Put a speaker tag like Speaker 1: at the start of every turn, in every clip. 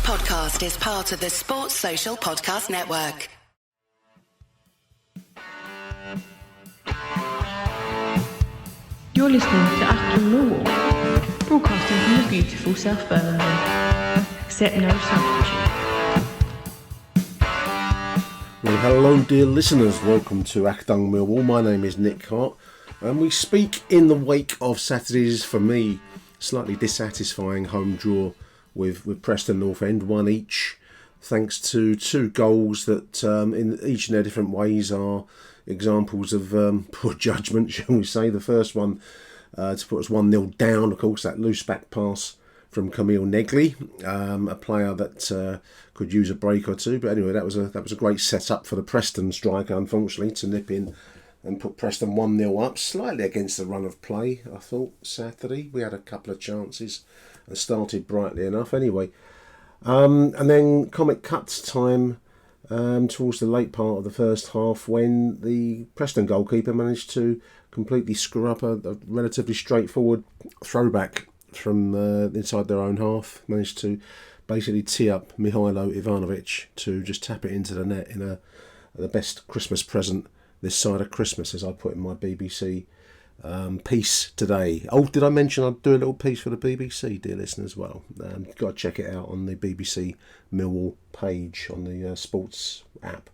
Speaker 1: podcast is part of the Sports Social Podcast Network.
Speaker 2: You're listening to Achtung Millwall, broadcasting from the beautiful South Birmingham. Accept no substitute.
Speaker 3: Well, hello dear listeners, welcome to Achtung Millwall. My name is Nick Hart and we speak in the wake of Saturday's, for me, slightly dissatisfying home draw with Preston North End, one each, thanks to two goals that in each in their different ways are examples of poor judgment, shall we say. The first one to put us 1-0 down, of course, that loose back pass from Camille Negley, a player that could use a break or two. But anyway, that was a great setup for the Preston striker, unfortunately, to nip in and put Preston 1-0 up, slightly against the run of play, I thought, Saturday. We had a couple of chances and started brightly enough anyway. And then comic cuts time towards the late part of the first half when the Preston goalkeeper managed to completely screw up a relatively straightforward throwback from inside their own half. Managed to basically tee up Mihailo Ivanovic to just tap it into the net in the best Christmas present this side of Christmas, as I put in my BBC piece today. Oh, did I mention I'd do a little piece for the BBC, dear listeners? Well, you've got to check it out on the BBC Millwall page on the sports app.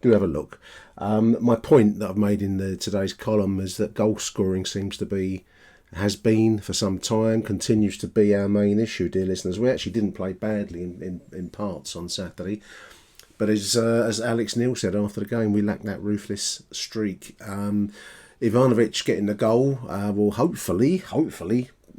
Speaker 3: Do have a look. My point that I've made in today's column is that goal scoring has been for some time, continues to be our main issue, dear listeners. We actually didn't play badly in parts on Saturday, but as Alex Neil said after the game, we lacked that ruthless streak. Ivanovic getting the goal will hopefully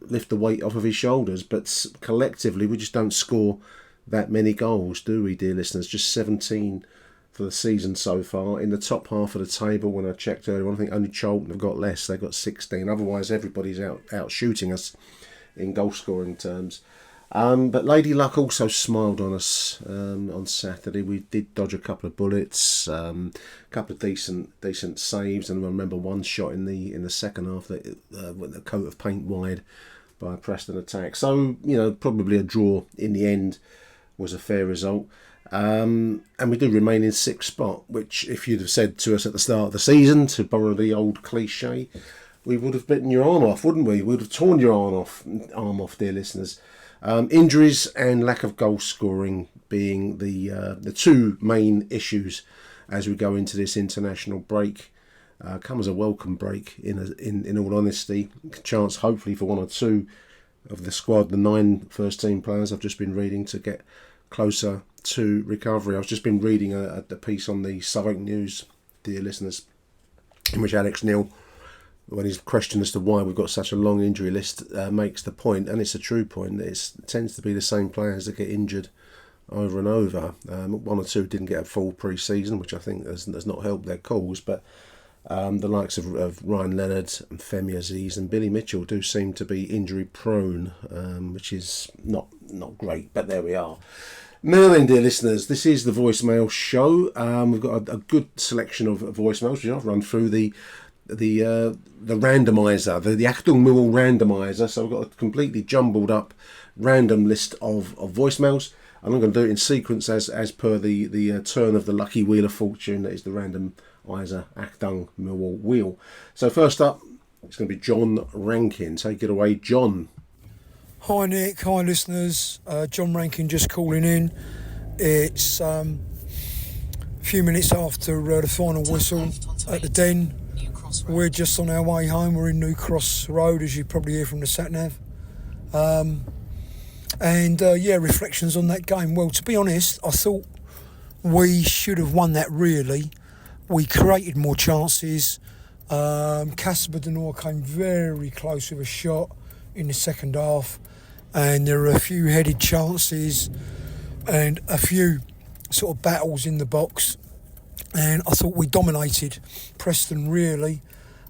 Speaker 3: lift the weight off of his shoulders, but collectively we just don't score that many goals, do we, dear listeners? Just 17 for the season so far. In the top half of the table, when I checked earlier, I think only Charlton have got less. They've got 16. Otherwise, everybody's out shooting us in goal scoring terms. But Lady Luck also smiled on us on Saturday. We did dodge a couple of bullets, a couple of decent saves, and I remember one shot in the second half that went a coat of paint wide by a Preston attack. So, probably a draw in the end was a fair result. And we do remain in sixth spot, which if you'd have said to us at the start of the season, to borrow the old cliche, we would have bitten your arm off, wouldn't we? We would have torn your arm off, dear listeners. Injuries and lack of goal scoring being the two main issues as we go into this international break. Come as a welcome break in all honesty. Chance hopefully for one or two of the squad, the 9 first team players I've just been reading, to get closer to recovery. I've just been reading a piece on the Southwark News, dear listeners, in which Alex Neil, when he's questioned as to why we've got such a long injury list, makes the point, and it's a true point, that it tends to be the same players that get injured over and over. One or two didn't get a full pre-season, which I think has not helped their cause, but the likes of Ryan Leonard and Femi Aziz and Billy Mitchell do seem to be injury prone, which is not great, but there we are. Now then, dear listeners, this is the voicemail show. We've got a good selection of voicemails, which I've run through the randomizer, the Achtung Millwall randomizer. So we've got a completely jumbled up random list of voicemails, and I'm going to do it in sequence as per the turn of the lucky wheel of fortune that is the randomizer Achtung Millwall wheel. So first up, it's going to be John Rankin. Take it away, John.
Speaker 4: Hi Nick, hi listeners. John Rankin just calling in. It's a few minutes after the final whistle at the Den. We're just on our way home. We're in New Cross Road, as you probably hear from the sat-nav. Reflections on that game. Well, to be honest, I thought we should have won that, really. We created more chances. Casper Denor came very close with a shot in the second half, and there were a few headed chances and a few sort of battles in the box. And I thought we dominated Preston, really.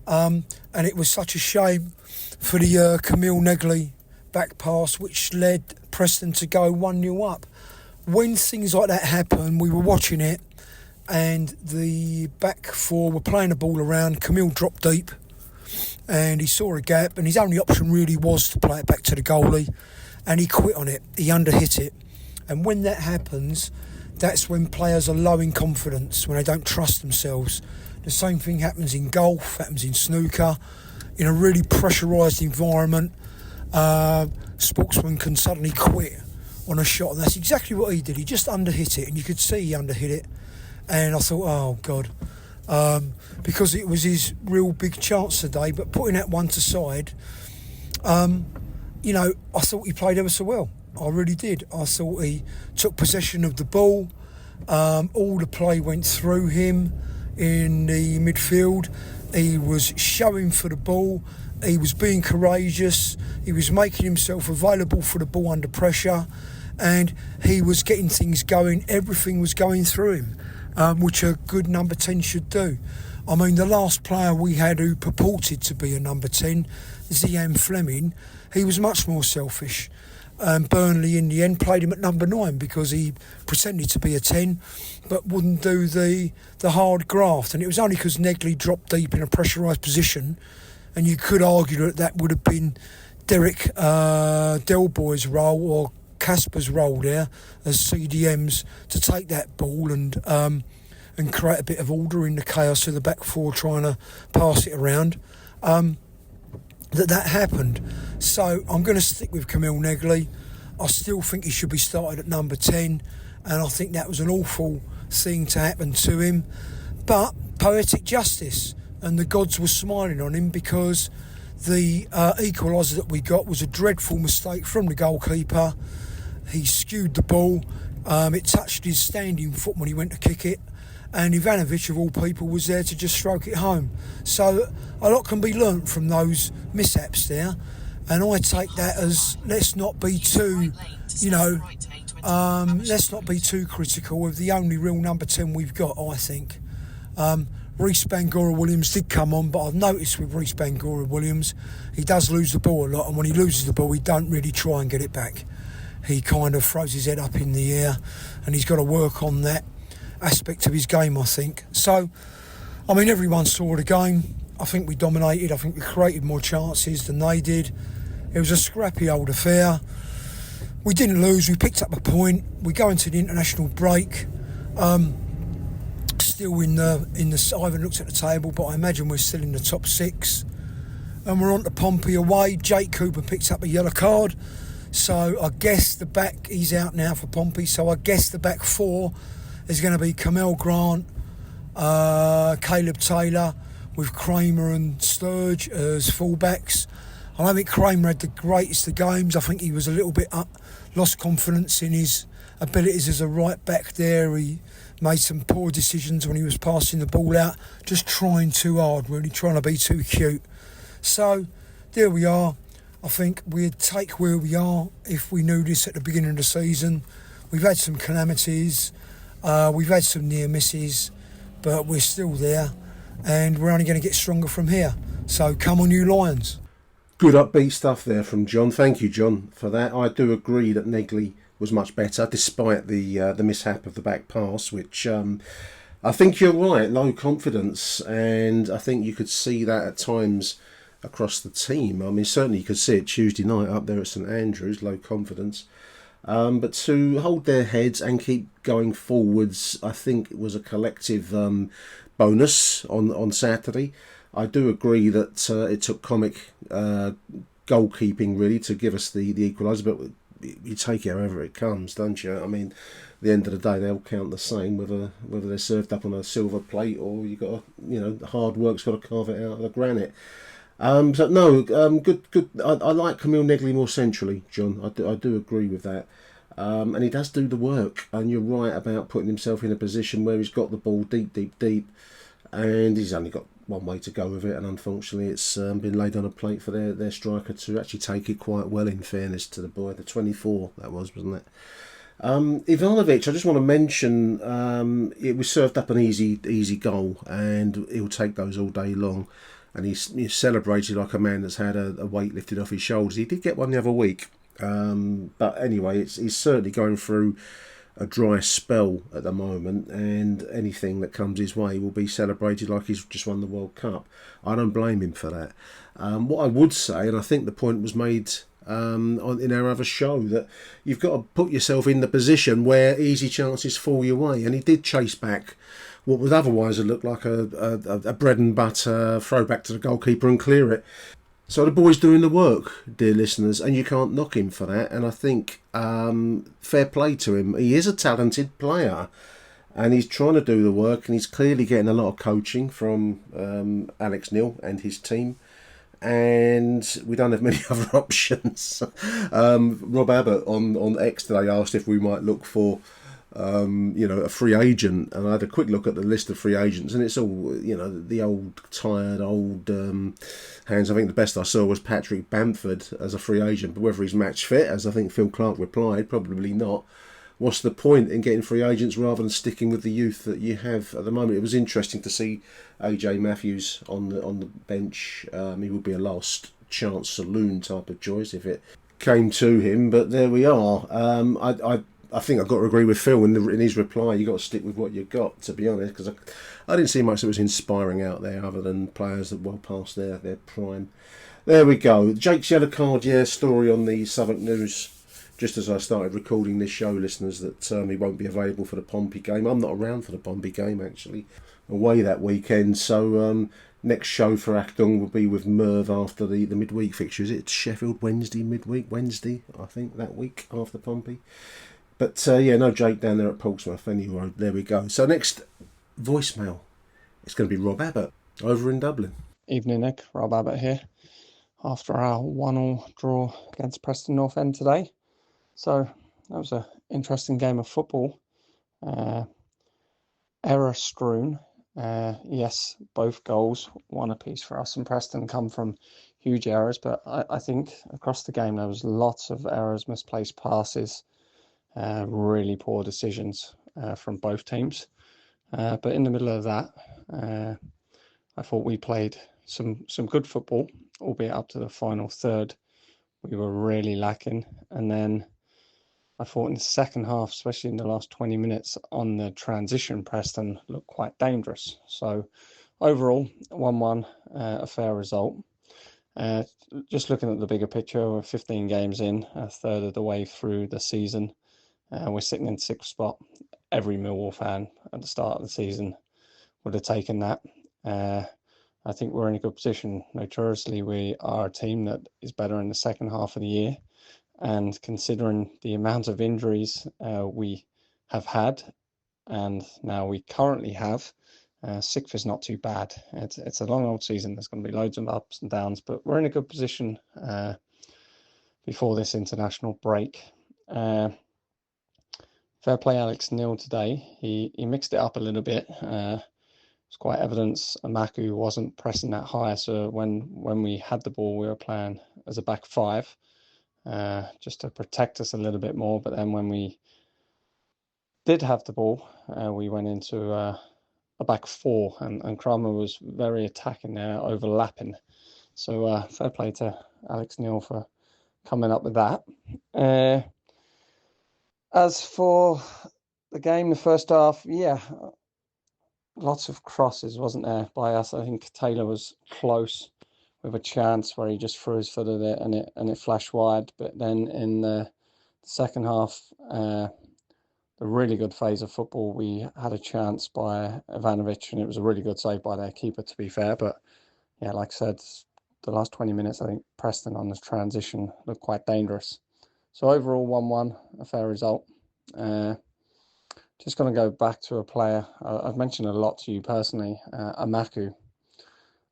Speaker 4: And it was such a shame for the Camille Negley back pass, which led Preston to go 1-0 up. When things like that happen, we were watching it, and the back four were playing the ball around. Camille dropped deep, and he saw a gap, and his only option really was to play it back to the goalie, and he quit on it. He underhit it. And when that happens, that's when players are low in confidence, when they don't trust themselves. The same thing happens in golf, happens in snooker. In a really pressurised environment, sportsmen can suddenly quit on a shot, and that's exactly what he did. He just underhit it, and you could see he underhit it. And I thought, oh God, because it was his real big chance today. But putting that one to side, I thought he played ever so well. I really did. I thought he took possession of the ball. All the play went through him in the midfield. He was showing for the ball. He was being courageous. He was making himself available for the ball under pressure, and he was getting things going. Everything was going through him, which a good number 10 should do. I mean, the last player we had who purported to be a number 10, Zian Fleming, he was much more selfish. Burnley in the end played him at number 9 because he pretended to be a 10 but wouldn't do the hard graft, and it was only because Negley dropped deep in a pressurised position, and you could argue that would have been Derek Delboy's role or Casper's role there as CDMs to take that ball and create a bit of order in the chaos of the back four trying to pass it around. That happened. So I'm going to stick with Camille Negley. I still think he should be started at number 10, and I think that was an awful thing to happen to him. But poetic justice, and the gods were smiling on him because the equaliser that we got was a dreadful mistake from the goalkeeper. He skewed the ball. It touched his standing foot when he went to kick it, and Ivanovic, of all people, was there to just stroke it home. So a lot can be learnt from those mishaps there, and I take that as let's not be too critical of the only real number 10 we've got, I think. Reece Bangura-Williams did come on, but I've noticed with Reece Bangura-Williams, he does lose the ball a lot, and when he loses the ball, he don't really try and get it back. He kind of throws his head up in the air, and he's got to work on that aspect of his game, I think. So, I mean, everyone saw the game. I think we dominated. I think we created more chances than they did. It was a scrappy old affair. We didn't lose. We picked up a point. We go into the international break. Still in the. I haven't looked at the table, but I imagine we're still in the top 6. And we're on to Pompey away. Jake Cooper picked up a yellow card. So I guess he's out now for Pompey. So I guess the back 4 is going to be Camille Grant, Caleb Taylor, with Kramer and Sturge as fullbacks. I don't think Kramer had the greatest of games. I think he was a little bit lost confidence in his abilities as a right back there. He made some poor decisions when he was passing the ball out, just trying too hard, really trying to be too cute. So there we are. I think we'd take where we are if we knew this at the beginning of the season. We've had some calamities, we've had some near misses, but we're still there, and we're only going to get stronger from here. So come on, you Lions.
Speaker 3: Good upbeat stuff there from John. Thank you, John, for that. I do agree that Negley was much better, despite the mishap of the back pass, which I think you're right, low confidence, and I think you could see that at times across the team. I mean, certainly you could see it Tuesday night up there at St Andrews, low confidence. But to hold their heads and keep going forwards, I think it was a collective bonus on Saturday. I do agree that it took comic goalkeeping really to give us the equaliser, but you take it however it comes, don't you? I mean, at the end of the day, they'll count the same, whether they're served up on a silver plate or you got hard work's got to carve it out of the granite. So no, good. I like Camille Negley more centrally, John. I do agree with that. And he does do the work, and you're right about putting himself in a position where he's got the ball deep, and he's only got one way to go with it, and unfortunately it's been laid on a plate for their striker to actually take it quite well, in fairness to the boy. The 24 that wasn't it? Ivanovic, I just want to mention, it was served up an easy goal, and he'll take those all day long, and he's celebrated like a man that's had a weight lifted off his shoulders. He did get one the other week, but anyway, he's certainly going through a dry spell at the moment, and anything that comes his way will be celebrated like he's just won the World Cup. I don't blame him for that. What I would say, and I think the point was made in our other show, that you've got to put yourself in the position where easy chances fall your way. And he did chase back what would otherwise have looked like a bread and butter throwback to the goalkeeper and clear it. So the boy's doing the work, dear listeners, and you can't knock him for that. And I think fair play to him. He is a talented player, and he's trying to do the work, and he's clearly getting a lot of coaching from Alex Neil and his team. And we don't have many other options. Rob Abbott on X today asked if we might look for a free agent, and I had a quick look at the list of free agents, and it's all, the old tired old hands. I think the best I saw was Patrick Bamford as a free agent, but whether he's match fit, as I think Phil Clark replied, probably not. What's the point in getting free agents rather than sticking with the youth that you have at the moment? It was interesting to see AJ Matthews on the bench. He would be a last chance saloon type of choice if it came to him, but there we are. I think I've got to agree with Phil in his reply. You've got to stick with what you've got, to be honest, because I didn't see much that was inspiring out there other than players that well past their prime. There we go. Jake's yellow card, story on the Southwark News. Just as I started recording this show, listeners, that he won't be available for the Pompey game. I'm not around for the Pompey game, actually. Away that weekend. So next show for Achtung will be with Merv after the midweek fixture. Is it Sheffield Wednesday, midweek? Wednesday, I think, that week after Pompey. But no Jake down there at Portsmouth anyway. There we go. So next voicemail, it's going to be Rob Abbott over in Dublin.
Speaker 5: Evening, Nick. Rob Abbott here. After our 1-1 draw against Preston North End today. So that was an interesting game of football. Error strewn. Yes, both goals, one apiece for us and Preston, come from huge errors. But I think across the game there was lots of errors, misplaced passes, really poor decisions from both teams. But in the middle of that, I thought we played some good football, albeit up to the final third. We were really lacking. And then I thought in the second half, especially in the last 20 minutes on the transition, Preston looked quite dangerous. So overall, 1-1, a fair result. Just looking at the bigger picture, we're 15 games in, a third of the way through the season. We're sitting in sixth spot. Every Millwall fan at the start of the season would have taken that. I think we're in a good position. Notoriously, we are a team that is better in the second half of the year. And considering the amount of injuries we have had, and now we currently have, sixth is not too bad. It's a long old season. There's going to be loads of ups and downs, but we're in a good position before this international break. Fair play Alex Neil today. He mixed it up a little bit. It's quite evident Amaku wasn't pressing that high, so when we had the ball, we were playing as a back five. Just to protect us a little bit more. But then when we did have the ball, we went into a back four, and Kramer was very attacking there, overlapping. So fair play to Alex Neil for coming up with that. As for the game, the first half, lots of crosses, wasn't there, by us. I think Taylor was close with a chance where he just threw his foot at it and it flashed wide. But then in the second half, the really good phase of football, we had a chance by Ivanovic, and it was a really good save by their keeper, to be fair. But yeah, like I said, the last 20 minutes, I think Preston on the transition looked quite dangerous. So overall, 1-1, a fair result. Just going to go back to a player I've mentioned a lot to you personally, Amaku.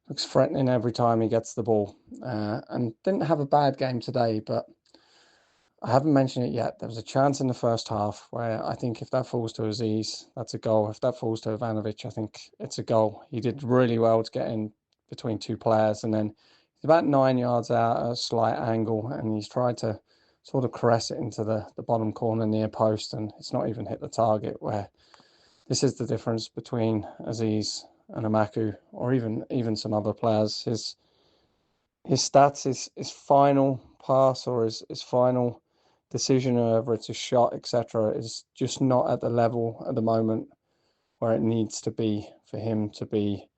Speaker 5: Looks threatening every time he gets the ball, and didn't have a bad game today, but I haven't mentioned it yet. There was a chance in the first half where I think if that falls to Aziz, that's a goal. If that falls to Ivanovic, I think it's a goal. He did really well to get in between two players, and then he's about 9 yards out at a slight angle, and he's tried to sort of caress it into the bottom corner near post, and it's not even hit the target. Where this is the difference between Aziz and Amaku, or even some other players. His stats, his final pass or his final decision, or whether it's a shot, etc., is just not at the level at the moment where it needs to be for him to be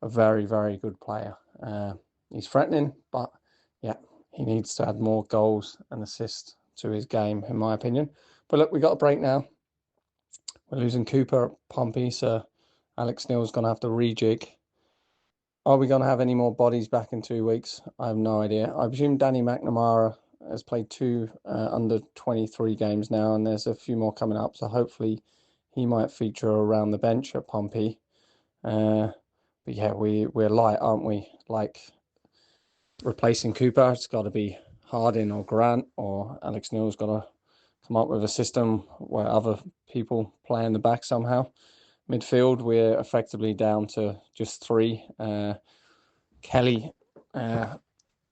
Speaker 5: a very, very good player. He's threatening, but yeah, he needs to add more goals and assists to his game, in my opinion. But look, we got a break now. We're losing Cooper at Pompey, so Alex Neil's going to have to rejig. Are we going to have any more bodies back in 2 weeks? I have no idea. I presume Danny McNamara has played 2 under 23 games now, and there's a few more coming up, so hopefully he might feature around the bench at Pompey. But yeah, we're light, aren't we? Like, replacing Cooper, it's got to be Harding or Grant, or Alex Neil's got to come up with a system where other people play in the back somehow. Midfield, we're effectively down to just 3. Kelly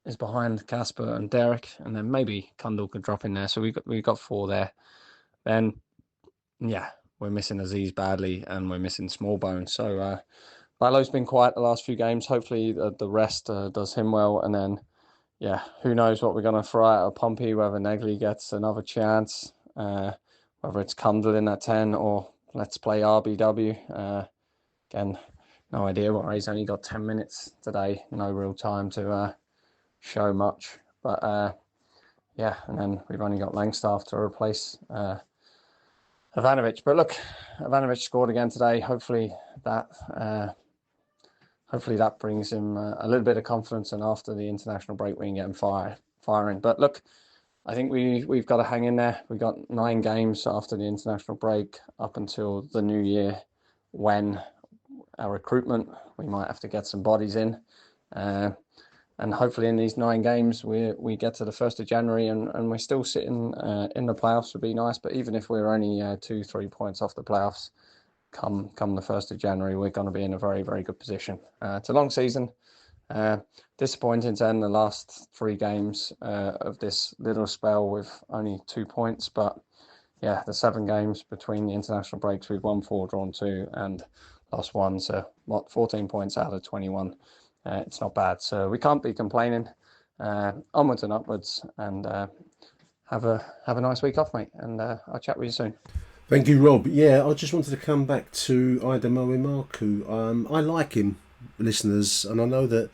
Speaker 5: is behind Casper and Derek, and then maybe Kundal could drop in there. So we got 4 there. Then, yeah, we're missing Aziz badly, and we're missing Smallbone. So Lalo's been quiet the last few games. Hopefully the rest does him well, and then, yeah, who knows what we're going to throw out of Pompey, whether Negley gets another chance, whether it's Kundal in that 10, or let's play RBW. Again, no idea why he's only got 10 minutes today. No real time to show much. But yeah, and then we've only got Langstaff to replace Ivanovic. But look, Ivanovic scored again today. Hopefully that brings him a little bit of confidence, and after the international break we can get him firing. But look, I think we've got to hang in there. We've got 9 games after the international break up until the new year, when our recruitment, we might have to get some bodies in. And hopefully in these 9 games, we get to the 1st of January and we're still sitting in the playoffs would be nice. But even if we're only 2-3 points off the playoffs, come the 1st of January, we're going to be in a very, very good position. It's a long season. Disappointing to end the last 3 games of this little spell with only 2 points. But yeah, the 7 games between the international breaks, we've won 4, drawn 2, and lost 1. So 14 points out of 21. It's not bad. So we can't be complaining. Onwards and upwards, and have a nice week off, mate. And I'll chat with you soon.
Speaker 3: Thank you, Rob. Yeah, I just wanted to come back to Aidemoe Marku. I like him, listeners, and I know that,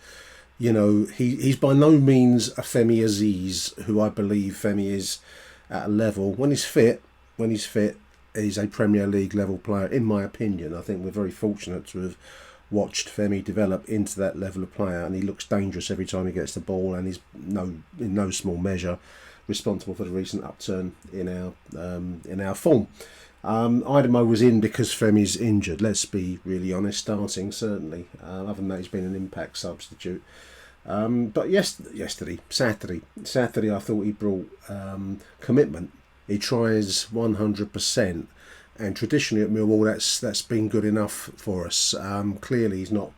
Speaker 3: you know, he's by no means a Femi Aziz, who I believe Femi is at a level. When he's fit, he's a Premier League level player, in my opinion. I think we're very fortunate to have watched Femi develop into that level of player, and he looks dangerous every time he gets the ball, and he's in no small measure responsible for the recent upturn in our form. Aidemoe was in because Femi's injured, let's be really honest, starting certainly. Other than that, he's been an impact substitute. But Saturday, I thought he brought commitment. He tries 100%, and traditionally at Millwall, that's been good enough for us. Clearly, he's not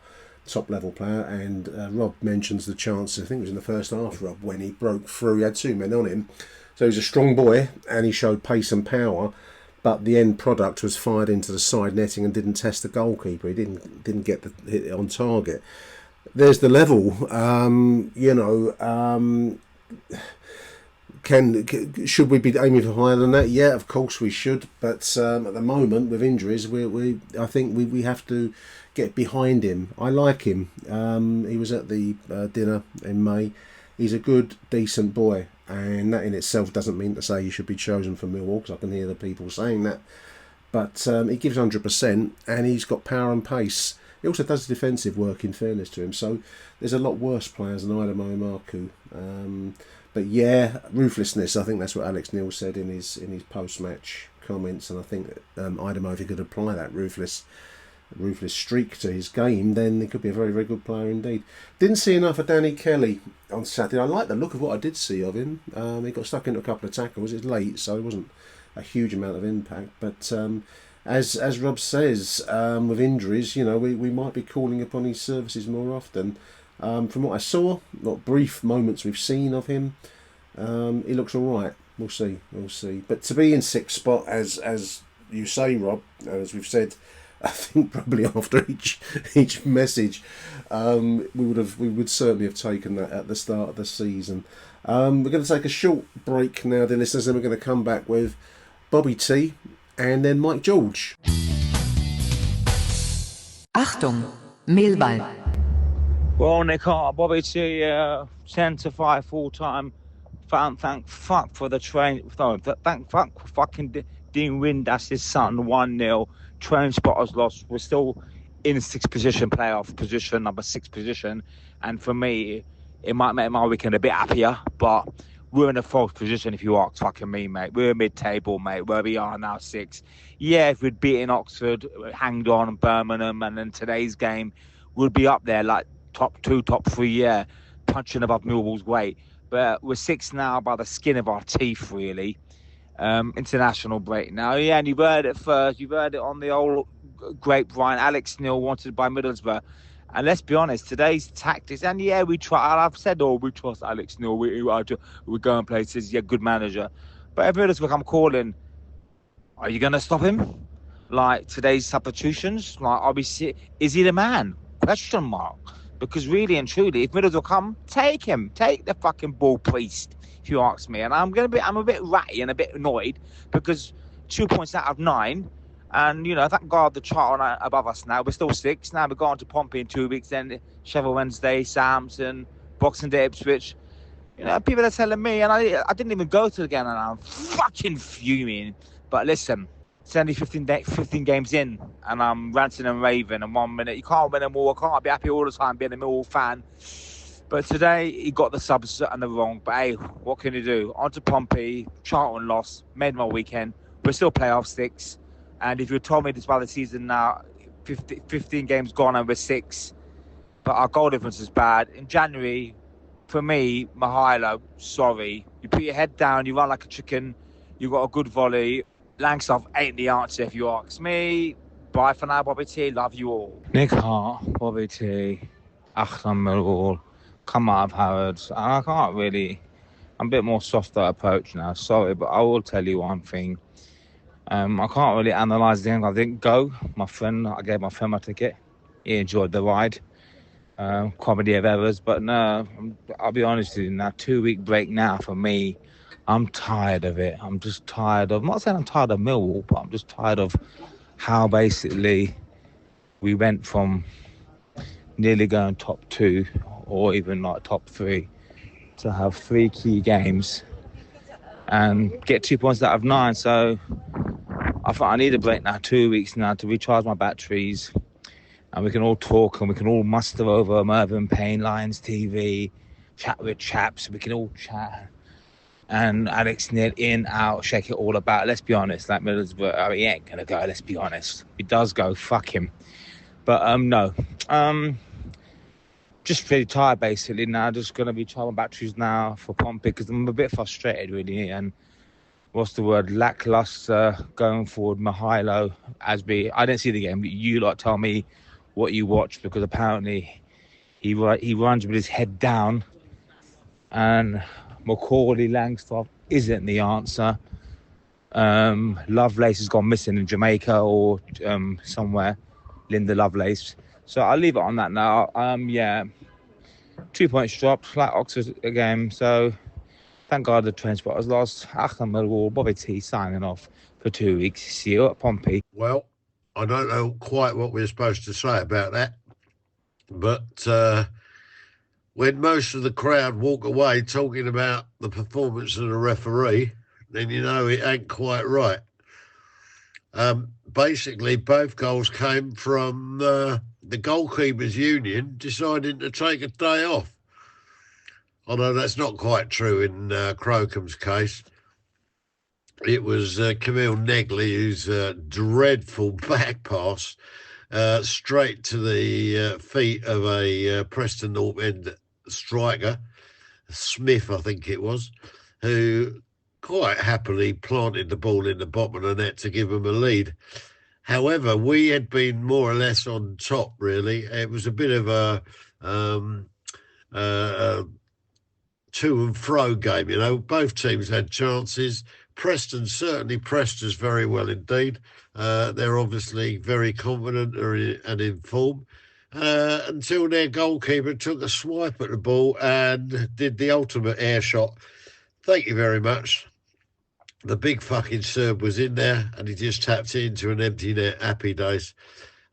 Speaker 3: top level player, and Rob mentions the chance, I think it was in the first half, Rob, when he broke through. He had 2 men on him, so he's a strong boy, and he showed pace and power. But the end product was fired into the side netting and didn't test the goalkeeper. He didn't get the hit on target. There's the level, should we be aiming for higher than that? Yeah, of course we should. But at the moment, with injuries, I think we have to get behind him. I like him. He was at the dinner in May. He's a good, decent boy, and that in itself doesn't mean to say he should be chosen for Millwall, because I can hear the people saying that. But he gives 100%, and he's got power and pace. He also does defensive work, in fairness to him. So there's a lot worse players than Aidemoe Marku. But yeah, ruthlessness. I think that's what Alex Neil said in his post-match comments, and I think Aidemoe, if he could apply that ruthless streak to his game, then he could be a very, very good player indeed. Didn't see enough of Danny Kelly on Saturday. I like the look of what I did see of him. He got stuck into a couple of tackles. It's late, so it wasn't a huge amount of impact. But as Rob says, with injuries, you know, we might be calling upon his services more often. From what I saw, what brief moments we've seen of him, he looks all right. We'll see. But to be in 6th spot, as you say, Rob, as we've said, I think probably after each message, we would certainly have taken that at the start of the season. We're going to take a short break now, dear listeners, and we're going to come back with Bobby T and then Mike George.
Speaker 1: Achtung, Millwall.
Speaker 6: Well, Nick Hart, Bobby T, 10 to 5 full time. Thank fuck for the train. No, thank fuck for fucking Dean Windass, his son, 1-0. Train spotters lost. We're still in sixth position, playoff position, number 6 position. And for me, it might make my weekend a bit happier, but we're in a false position if you ask fucking me, mate. We're mid-table, mate, where we are now, 6. Yeah, if we'd beaten Oxford, hanged on Birmingham, and then today's game, we'd be up there like top 2, top 3, yeah, punching above Millwall's weight. But we're 6 now by the skin of our teeth, really. International break now. Yeah, and you've heard it first. You've heard it on the old grapevine. Alex Neil wanted by Middlesbrough. And let's be honest, today's tactics, and yeah, we try. I've said, we trust Alex Neil. We're going places. Yeah, good manager. But if Middlesbrough, I'm calling, are you going to stop him? Like today's substitutions? Like, is he the man? Question mark. Because really and truly, if Middlesbrough come, take him. Take the fucking ball priest, if you ask me. And I'm a bit ratty and a bit annoyed because 2 points out of 9. And, thank God the chart on above us now. We're still 6. Now we're going to Pompey in 2 weeks. Then Sheffield Wednesday, Southampton, Boxing Day, Ipswich. People are telling me, and I didn't even go to the game, and I'm fucking fuming. But listen, it's only 15 games in, and I'm ranting and raving. And 1 minute, you can't win them all. I can't be happy all the time being a Millwall fan. But today, he got the subs and the wrong. But hey, what can you do? On to Pompey, Charlton lost, made my weekend. We're still playoff 6. And if you told me this by the season now, 15 games gone and we're 6, but our goal difference is bad. In January, for me, Mihailo, sorry. You put your head down, you run like a chicken, you got a good volley. Langstaff ain't the answer if you ask me. Bye for now, Bobby T. Love you all. Nick Hart, Bobby T, Achtung Millwall. Come out of Harrods. And I can't really... I'm a bit more softer approach now, sorry, but I will tell you one thing. I can't really analyse the game. I didn't go. I gave my friend my ticket. He enjoyed the ride. Comedy of errors. But no, I'll be honest with you now, 2-week break now for me. I'm tired of it. I'm just tired of... I'm not saying I'm tired of Millwall, but I'm just tired of how basically we went from nearly going top 2 or even like top 3 to have 3 key games and get 2 points out of 9. So I thought I need a break now, 2 weeks now to recharge my batteries, and we can all talk and we can all muster over Mervyn Payne, Lions TV, chat with chaps, we can all chat. And Alex Neil in, out, shake it all about. Let's be honest, like Middlesbrough, he ain't going to go, let's be honest. If he does go, fuck him. But no. Just really tired basically now. Just going to be charging my batteries now for Pompey because I'm a bit frustrated really. And what's the word? Lackluster going forward. Mihailo, Asby. I didn't see the game, but you lot tell me what you watched because apparently he runs with his head down. And Macaulay Langstaff isn't the answer. Lovelace has gone missing in Jamaica or somewhere. Linda Lovelace. So I'll leave it on that now. 2 points dropped, like Oxford again. So thank God the train spot was lost. Achtung Millwall, Bobby T signing off for 2 weeks. See you at Pompey.
Speaker 7: Well, I don't know quite what we're supposed to say about that. But when most of the crowd walk away talking about the performance of the referee, then you know it ain't quite right. Basically, both goals came from the goalkeepers' union deciding to take a day off. Although that's not quite true in Crocombe's case. It was Camille Negley whose dreadful back pass straight to the feet of a Preston North End striker, Smith I think it was, who quite happily planted the ball in the bottom of the net to give them a lead. However, we had been more or less on top, really. It was a bit of a to and fro game, you know. Both teams had chances. Preston certainly pressed us very well indeed. They're obviously very confident and in form. Until their goalkeeper took a swipe at the ball and did the ultimate air shot. Thank you very much. The big fucking Serb was in there and he just tapped it into an empty net. Happy days.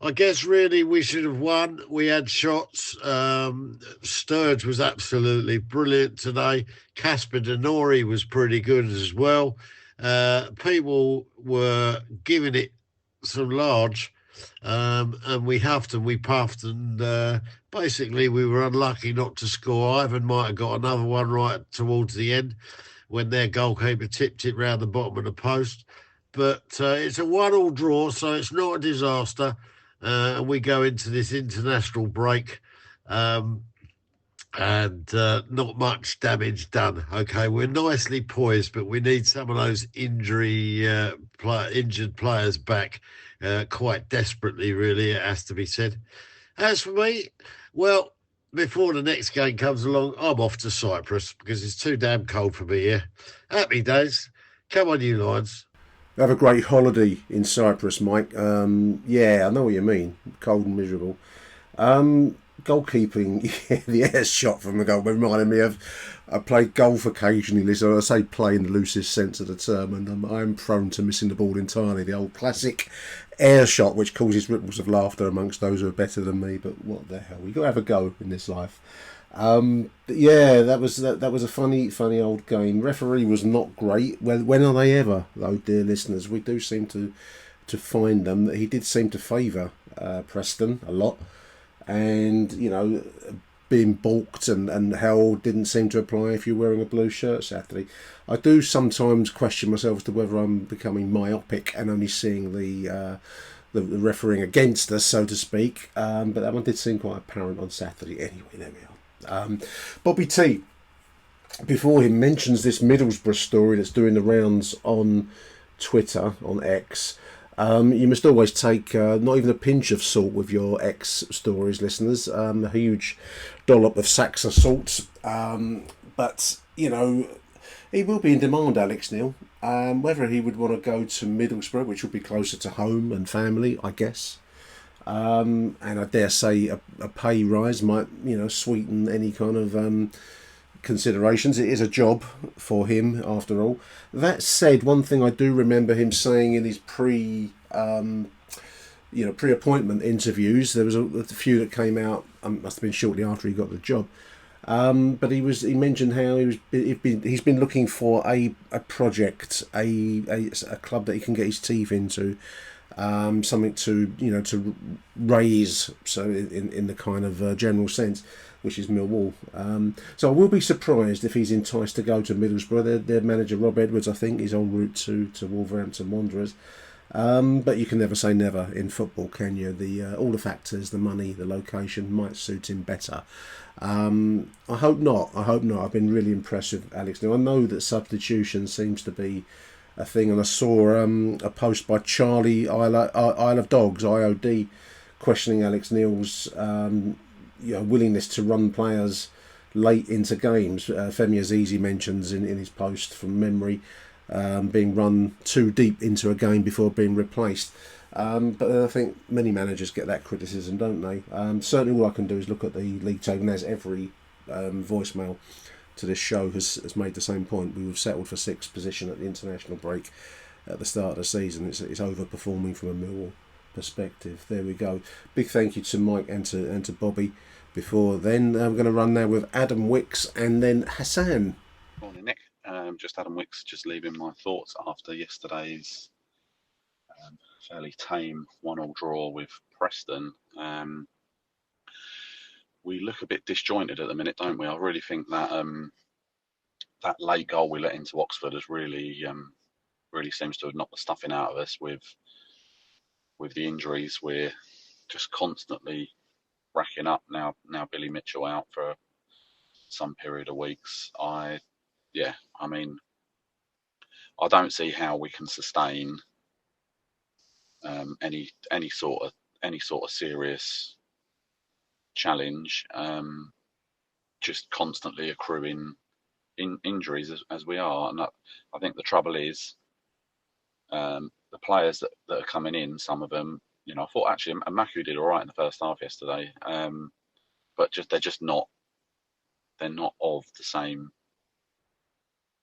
Speaker 7: I guess really we should have won. We had shots. Sturge was absolutely brilliant today. Casper Denori was pretty good as well. People were giving it some large, and we huffed and we puffed, and basically we were unlucky not to score. Ivan might have got another one right towards the end when their goalkeeper tipped it round the bottom of the post. But it's a 1-1 draw, so it's not a disaster. And we go into this international break, and not much damage done. Okay, we're nicely poised, but we need some of those injured players back quite desperately, really, it has to be said. As for me, well, before the next game comes along, I'm off to Cyprus because it's too damn cold for me here. Happy days. Come on, you Lions.
Speaker 3: Have a great holiday in Cyprus, Mike. Yeah, I know what you mean. Cold and miserable. Goalkeeping, yeah, the air shot from the goal reminded me of. I play golf occasionally, so I say play in the loosest sense of the term, and I'm prone to missing the ball entirely. The old classic air shot, which causes ripples of laughter amongst those who are better than me. But what the hell? We got to have a go in this life. Yeah, that was a funny old game. Referee was not great. When are they ever, though, dear listeners? We do seem to find them. He did seem to favour Preston a lot, and being balked and held didn't seem to apply if you're wearing a blue shirt Saturday. I do sometimes question myself as to whether I'm becoming myopic and only seeing the refereeing against us, so to speak. But that one did seem quite apparent on Saturday. Anyway, there we are. Bobby T, before him, mentions this Middlesbrough story that's doing the rounds on Twitter, on X. You must always take not even a pinch of salt with your X stories, listeners. A huge dollop of Saxa salt. But, he will be in demand, Alex Neil. Whether he would want to go to Middlesbrough, which would be closer to home and family, I guess. And I dare say a pay rise might, sweeten any kind of considerations. It is a job for him, after all. That said, one thing I do remember him saying in his pre-appointment interviews, there was a few that came out. Must have been shortly after he got the job. But he mentioned how he's been looking for a project, a club that he can get his teeth into. Something to raise, so in the kind of general sense, which is Millwall. So I will be surprised if he's enticed to go to Middlesbrough. Their manager Rob Edwards, I think, is en route to Wolverhampton Wanderers. But you can never say never in football, can you? All the factors, the money, the location might suit him better. I hope not. I've been really impressed with Alex Neil. I know that substitution seems to be a thing, and I saw a post by Charlie Isle of Dogs, IOD, questioning Alex Neil's willingness to run players late into games. Femi Azizi mentions in his post from memory being run too deep into a game before being replaced. But I think many managers get that criticism, don't they? Certainly all I can do is look at the league table, and as every voicemail to this show has made the same point. We were settled for 6th position at the international break at the start of the season. It's overperforming from a Millwall perspective. There we go. Big thank you to Mike and to Bobby. Before then, I'm going to run now with Adam Wicks and then Hassan.
Speaker 8: Morning, Nick. Just Adam Wicks, just leaving my thoughts after yesterday's fairly tame 1-1 draw with Preston. We look a bit disjointed at the minute, don't we? I really think that that late goal we let into Oxford has really seems to have knocked the stuffing out of us. With the injuries, we're just constantly racking up now. Billy Mitchell out for some period of weeks. I don't see how we can sustain any sort of serious challenge, just constantly accruing in injuries as we are. And I think the trouble is the players that are coming in, some of them, I thought actually Maku did all right in the first half yesterday, but they're not of the same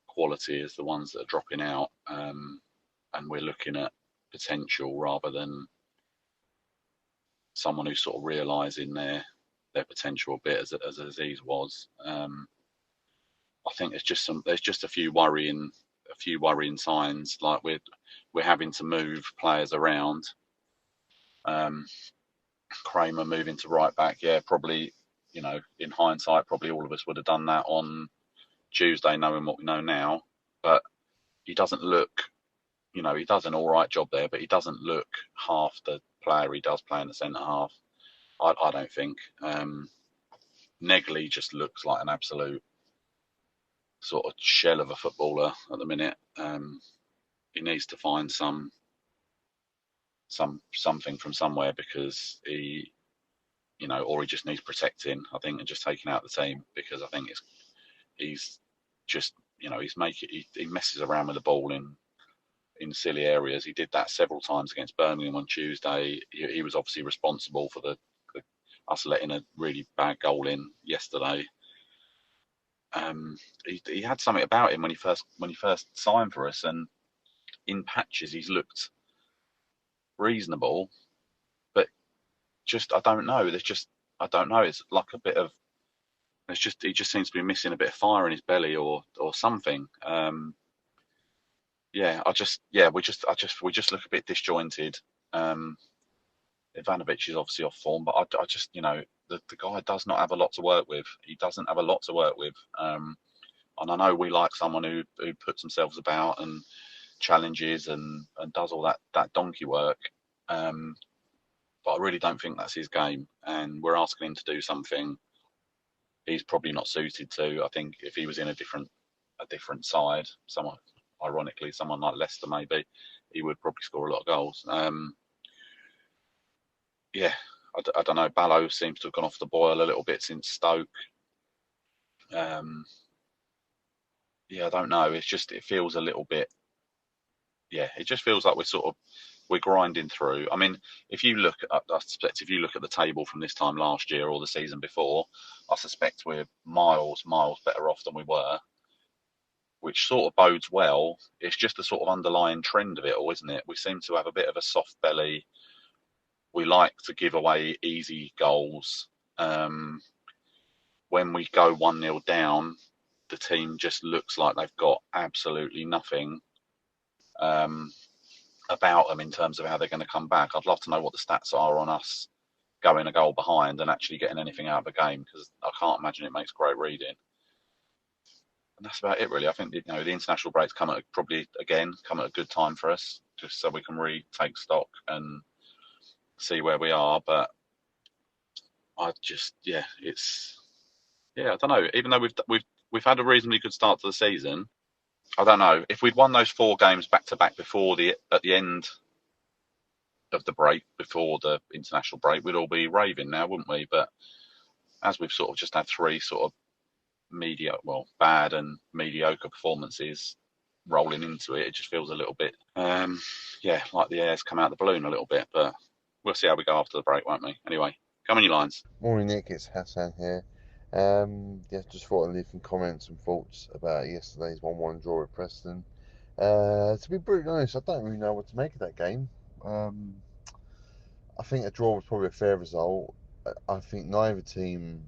Speaker 8: quality as the ones that are dropping out, and we're looking at potential rather than someone who's sort of realising their potential a bit, as Aziz was. I think there's just a few worrying signs. Like we're having to move players around. Kramer moving to right back, yeah, probably. In hindsight, probably all of us would have done that on Tuesday, knowing what we know now. But he doesn't look, he does an all right job there, but he doesn't look half the player he does play in the centre half. I don't think. Negley just looks like an absolute sort of shell of a footballer at the minute. He needs to find something from somewhere, because he just needs protecting, I think, and just taking out the team, because I think he's just, he messes around with the ball in silly areas. He did that several times against Birmingham on Tuesday. He was obviously responsible for us letting a really bad goal in yesterday. He had something about him when he first signed for us, and in patches he's looked reasonable, but just I don't know. I don't know. It's like a bit of he just seems to be missing a bit of fire in his belly or something. We just look a bit disjointed. Ivanovic is obviously off form, but I just the guy does not have a lot to work with. He doesn't have a lot to work with. And I know we like someone who puts themselves about and challenges and does all that donkey work. But I really don't think that's his game, and we're asking him to do something he's probably not suited to. I think if he was in a different side, someone like Leicester maybe, he would probably score a lot of goals. I don't know. Ballo seems to have gone off the boil a little bit since Stoke. I don't know. It feels a little bit. Yeah, it just feels like we're grinding through. I mean, if you look at the table from this time last year or the season before, I suspect we're miles better off than we were, which sort of bodes well. It's just the sort of underlying trend of it all, isn't it? We seem to have a bit of a soft belly. We like to give away easy goals. When we go 1-0 down, the team just looks like they've got absolutely nothing about them in terms of how they're going to come back. I'd love to know what the stats are on us going a goal behind and actually getting anything out of the game, because I can't imagine it makes great reading. And that's about it, really. I think the international breaks come at a good time for us, just so we can take stock and see where we are. But I don't know. Even though we've had a reasonably good start to the season, I don't know if we'd won those 4 games back to back at the end of the break, before the international break, we'd all be raving now, wouldn't we? But as we've sort of just had 3 sort of bad and mediocre performances rolling into it, it just feels a little bit, like the air's come out of the balloon a little bit. But we'll see how we go after the break, won't we? Anyway, come on, your lines.
Speaker 9: Morning, Nick. It's Hassan here. Just thought I'd leave some comments and thoughts about yesterday's 1-1 draw with Preston. To be brutally honest, I don't really know what to make of that game. I think a draw was probably a fair result. I think neither team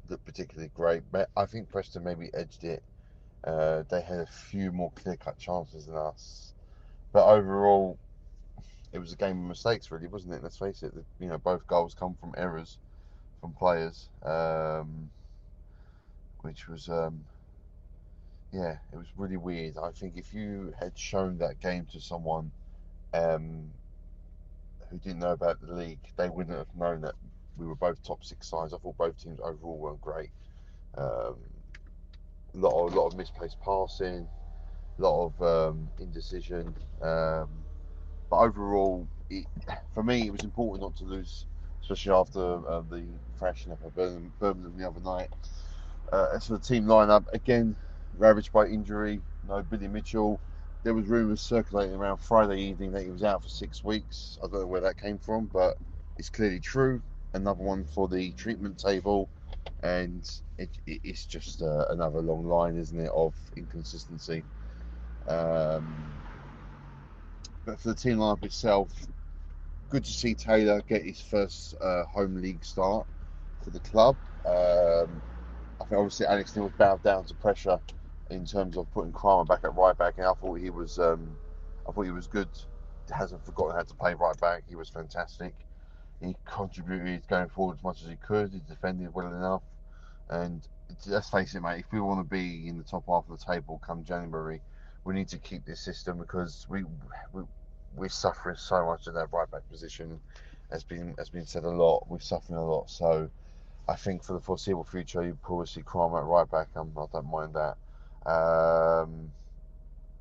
Speaker 9: looked particularly great, but I think Preston maybe edged it. They had a few more clear-cut chances than us, but overall, it was a game of mistakes, really, wasn't it? Let's face it. Both goals come from errors from players. Which was, it was really weird. I think if you had shown that game to someone who didn't know about the league, they wouldn't have known that we were both top 6 sides. I thought both teams overall weren't great. A lot of misplaced passing, a lot of indecision. But overall, for me, it was important not to lose, especially after the thrashing up of Birmingham the other night. As for the team lineup, again, ravaged by injury. No Billy Mitchell. There was rumours circulating around Friday evening that he was out for 6 weeks. I don't know where that came from, but it's clearly true. Another one for the treatment table, and it's just another long line, isn't it, of inconsistency. But for the team lineup itself, good to see Taylor get his first home league start for the club. I think obviously Alex Neil bowed down to pressure in terms of putting Kramer back at right back, and I thought he was good. He hasn't forgotten how to play right back. He was fantastic. He contributed going forward as much as he could. He defended well enough, and let's face it, mate. If we want to be in the top half of the table come January, we need to keep this system because we're suffering so much in that right back position. Has been said a lot. We're suffering a lot, so I think for the foreseeable future, you probably see Kramer at right back. I don't mind that.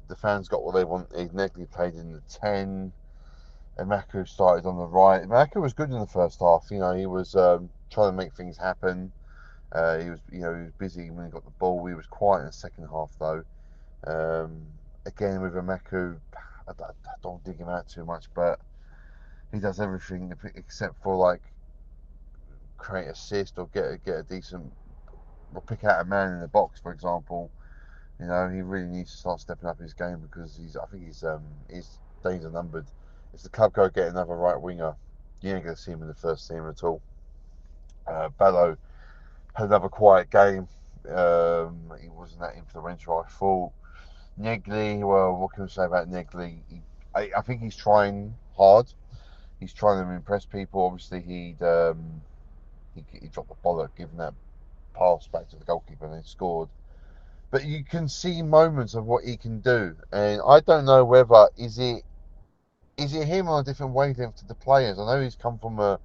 Speaker 9: The fans got what they wanted. Negley played in the 10. Emaku started on the right. Emaku was good in the first half. You know, he was trying to make things happen. He was busy when he got the ball. He was quiet in the second half, though. Again, with Emaku, I don't dig him out too much, but he does everything except for like create assist or get a decent, or pick out a man in the box, for example. You know, he really needs to start stepping up his game because I think his days are numbered. If the club go get another right winger, you ain't going to see him in the first team at all. Bello had another quiet game. He wasn't that influential, I thought. Negley, well, what can we say about Negley? I think he's trying hard. He's trying to impress people. Obviously, he dropped the bollock, giving that pass back to the goalkeeper and then scored. But you can see moments of what he can do, and I don't know whether is it him on a different wavelength to the players. I know he's come from a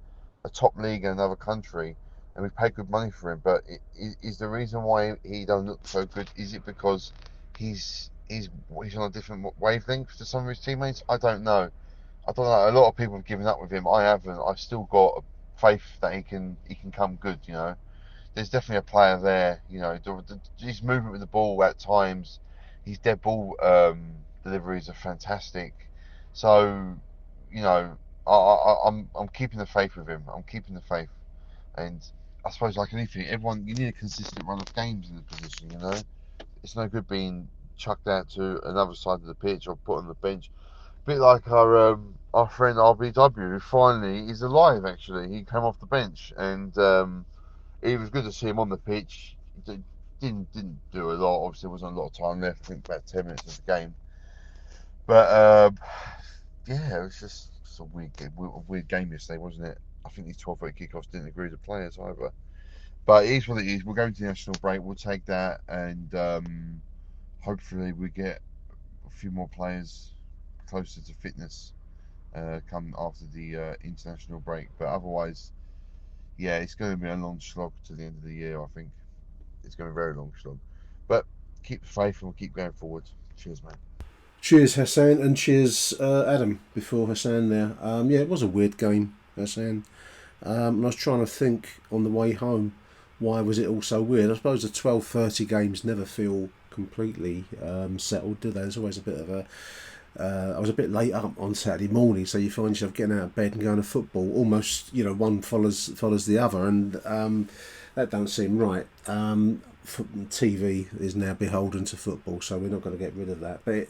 Speaker 9: top league in another country, and we paid good money for him. But is the reason why he don't look so good? Is it because he's on a different wavelength to some of his teammates? I don't know. A lot of people have given up with him. I haven't. I've still got faith that he can come good. You know, there's definitely a player there. You know, his movement with the ball at times, his dead ball deliveries are fantastic. So, you know, I'm keeping the faith with him. I'm keeping the faith, and I suppose like anything, you need a consistent run of games in the position. You know, it's no good being chucked out to another side of the pitch or put on the bench. A bit like our friend RBW, who finally is alive. Actually, he came off the bench, and it was good to see him on the pitch. He didn't do a lot. Obviously, there wasn't a lot of time left. I think about 10 minutes of the game. But yeah, it was just a weird game yesterday, wasn't it? I think these 12:30 kickoffs didn't agree with the players either. But it is what it is. We're going to the national break. We'll take that, and hopefully we get a few more players closer to fitness come after the international break. But otherwise, yeah, it's going to be a long slog to the end of the year. I think it's going to be a very long slog. But keep the faith, and we'll keep going forward. Cheers, mate.
Speaker 3: Cheers, Hassan, and cheers, Adam, before Hassan there. Yeah, it was a weird game, Hassan. And I was trying to think on the way home, why was it all so weird? I suppose the 12:30 games never feel completely settled, do they? There's always a bit of a... I was a bit late up on Saturday morning, so you find yourself getting out of bed and going to football. Almost, you know, one follows the other, and that don't seem right. TV is now beholden to football, so we're not going to get rid of that. But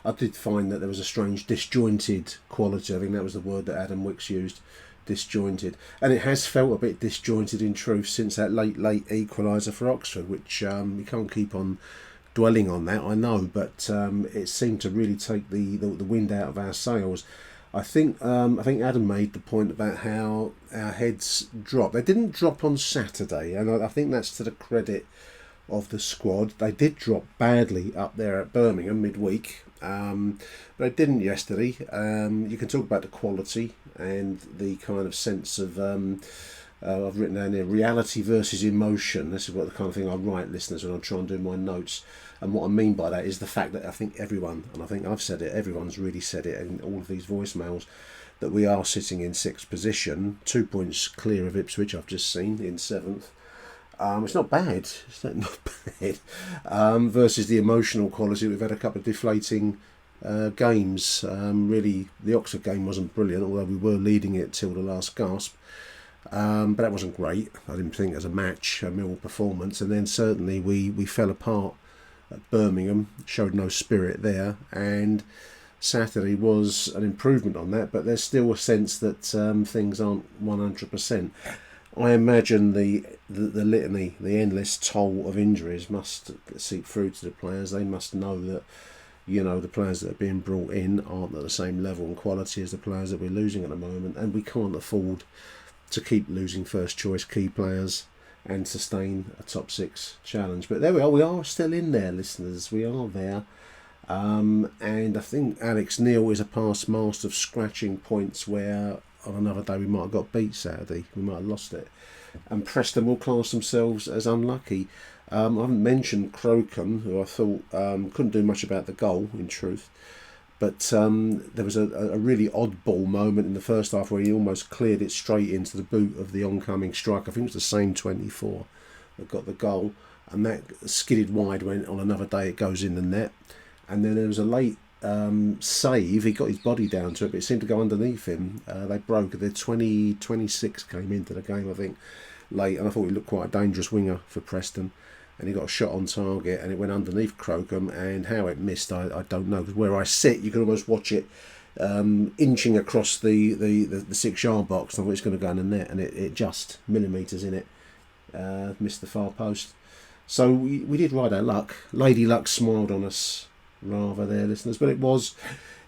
Speaker 3: I did find that there was a strange disjointed quality. I think that was the word that Adam Wicks used, disjointed. And it has felt a bit disjointed in truth since that late equaliser for Oxford, which we can't keep on dwelling on that, I know, but it seemed to really take the wind out of our sails. I think Adam made the point about how our heads dropped. They didn't drop on Saturday, and I think that's to the credit of the squad. They did drop badly up there at Birmingham midweek, but they didn't yesterday. You can talk about the quality and the kind of sense of I've written down here, reality versus emotion. This is what the kind of thing I write, listeners, when I try and do my notes. And what I mean by that is the fact that I think everyone, and I think I've said it, everyone's really said it in all of these voicemails, that we are sitting in 6th position, 2 points clear of Ipswich, I've just seen, in 7th. It's not bad. It's not bad. Versus the emotional quality, we've had a couple of deflating games. Really, the Oxford game wasn't brilliant, although we were leading it till the last gasp. But that wasn't great, I didn't think, as a match, a Millwall performance. And then certainly we fell apart at Birmingham, showed no spirit there. And Saturday was an improvement on that, but there's still a sense that things aren't 100%. I imagine the litany, the endless toll of injuries must seep through to the players. They must know that, the players that are being brought in aren't at the same level and quality as the players that we're losing at the moment, and we can't afford to keep losing first choice key players and sustain a top 6 challenge. But there we are still in there, listeners. We are there. And I think Alex Neil is a past master of scratching points where on another day we might have got beat Saturday. We might have lost it. And Preston will class themselves as unlucky. I haven't mentioned Crocombe, who I thought couldn't do much about the goal, in truth. But there was a really oddball moment in the first half where he almost cleared it straight into the boot of the oncoming striker. I think it was the same 24 that got the goal. And that skidded wide when on another day it goes in the net. And then there was a late save. He got his body down to it, but it seemed to go underneath him. They broke. The 26 came into the game, I think, late. And I thought he looked quite a dangerous winger for Preston. And he got a shot on target and it went underneath Crocombe, and how it missed I don't know, because where I sit you can almost watch it inching across the 6-yard box. I thought it's going to go in the net, and it just millimetres in it missed the far post. So we did ride our luck. Lady Luck smiled on us rather there, listeners, but it was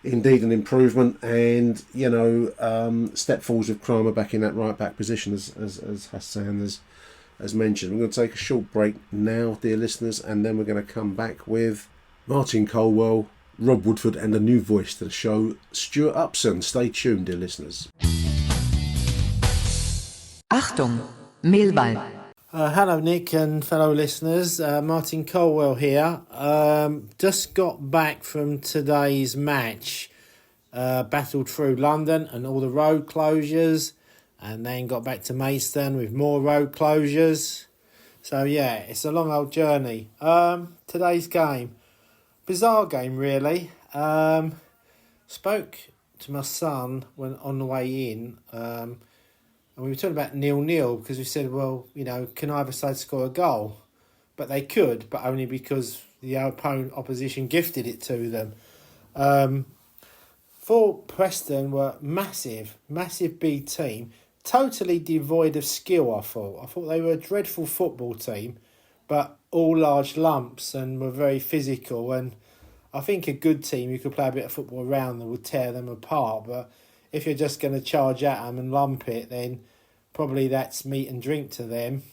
Speaker 3: indeed an improvement. And stepfalls with Kramer back in that right back position as Hassan has mentioned. We're going to take a short break now, dear listeners, and then we're going to come back with Martin Colwell, Rob Woodford, and a new voice to the show, Stuart Upson. Stay tuned, dear listeners.
Speaker 10: Achtung, Millwall.
Speaker 11: Hello, Nick and fellow listeners. Martin Colwell here. Just got back from today's match. Battled through London and all the road closures, and then got back to Maidstone with more road closures. So yeah, it's a long old journey. Today's game, bizarre game really. Spoke to my son when on the way in, and we were talking about 0-0 because we said, well, can either side score a goal? But they could, but only because the opposition gifted it to them. Thought Preston were massive B team. Totally devoid of skill, I thought they were a dreadful football team, but all large lumps and were very physical. And I think a good team, you could play a bit of football around them, would tear them apart. But if you're just going to charge at them and lump it, then probably that's meat and drink to them.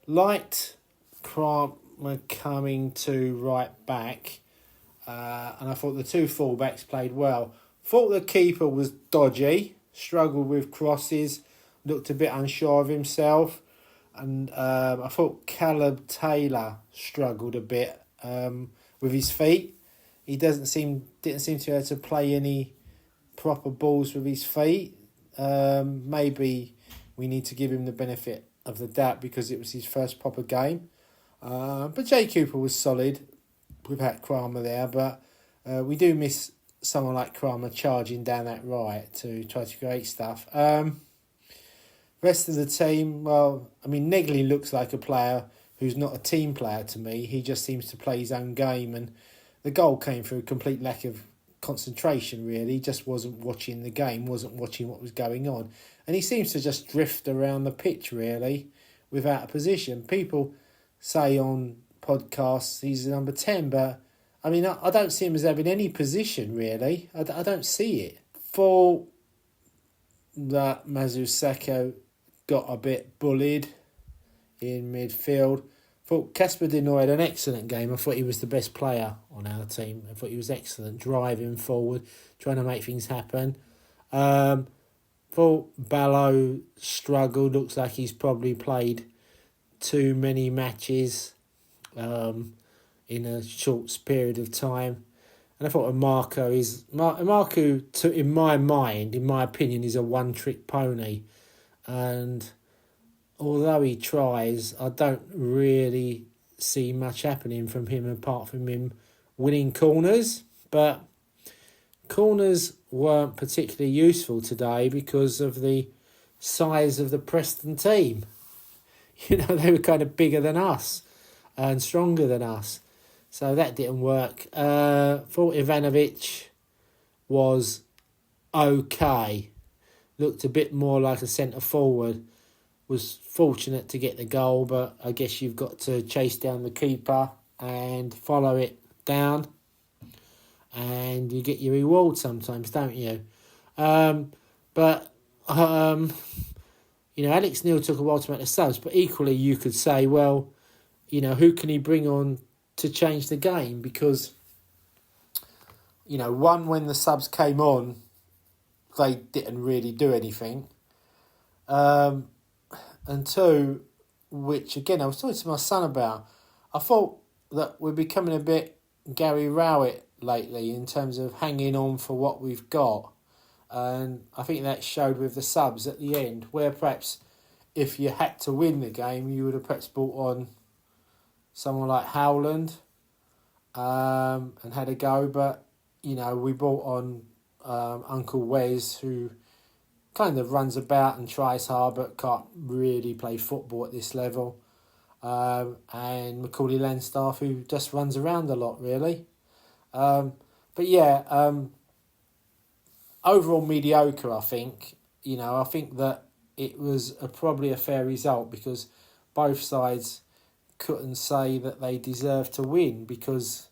Speaker 11: Liked Kramer coming to right back, and I thought the two fullbacks played well. Thought the keeper was dodgy, struggled with crosses, looked a bit unsure of himself, and I thought Caleb Taylor struggled a bit with his feet. He didn't seem to be able to play any proper balls with his feet. Maybe we need to give him the benefit of the doubt because it was his first proper game. But Jay Cooper was solid without Kramer there, but we do miss someone like Kramer charging down that right to try to create stuff. Rest of the team, well, Negley looks like a player who's not a team player to me. He just seems to play his own game, and the goal came through a complete lack of concentration, really. He just wasn't watching the game, wasn't watching what was going on. And he seems to just drift around the pitch, really, without a position. People say on podcasts he's number 10, but I don't see him as having any position, really. I don't see it. Thought that Mazusako got a bit bullied in midfield. Thought Casper Denoy had an excellent game. I thought he was the best player on our team. I thought he was excellent, driving forward, trying to make things happen. Thought Ballo struggled. Looks like he's probably played too many matches in a short period of time. And I thought Marco, in my mind, in my opinion, is a one-trick pony. And although he tries, I don't really see much happening from him apart from him winning corners. But corners weren't particularly useful today because of the size of the Preston team. They were kind of bigger than us and stronger than us. So that didn't work. Thought Ivanovic was okay. Looked a bit more like a centre forward. Was fortunate to get the goal, but I guess you've got to chase down the keeper and follow it down. And you get your reward sometimes, don't you? But Alex Neil took a while to make the subs, but equally you could say, well, who can he bring on to change the game? Because, one, when the subs came on, they didn't really do anything. And two, which again I was talking to my son about, I thought that we're becoming a bit Gary Rowett lately in terms of hanging on for what we've got. And I think that showed with the subs at the end, where perhaps if you had to win the game, you would have perhaps brought on someone like Howland and had a go. But, we brought on Uncle Wes, who kind of runs about and tries hard but can't really play football at this level. And Macaulay Landstaff, who just runs around a lot, really. Overall mediocre, I think. I think that it was probably a fair result because both sides couldn't say that they deserved to win because,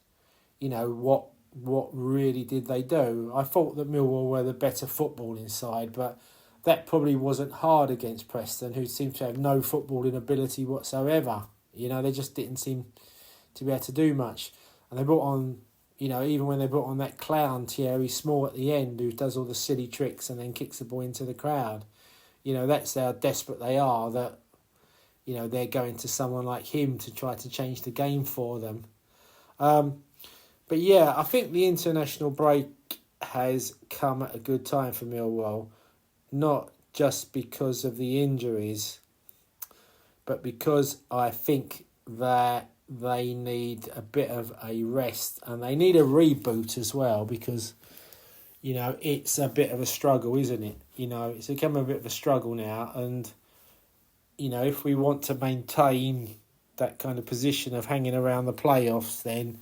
Speaker 11: what really did they do? I thought that Millwall were the better footballing side, but that probably wasn't hard against Preston, who seemed to have no footballing ability whatsoever. They just didn't seem to be able to do much. And they brought on, even when they brought on that clown, Thierry Small, at the end, who does all the silly tricks and then kicks the ball into the crowd. That's how desperate they are, that, they're going to someone like him to try to change the game for them. But yeah, I think the international break has come at a good time for Millwall, not just because of the injuries, but because I think that they need a bit of a rest and they need a reboot as well because, it's a bit of a struggle, isn't it? It's become a bit of a struggle now and, if we want to maintain that kind of position of hanging around the playoffs, then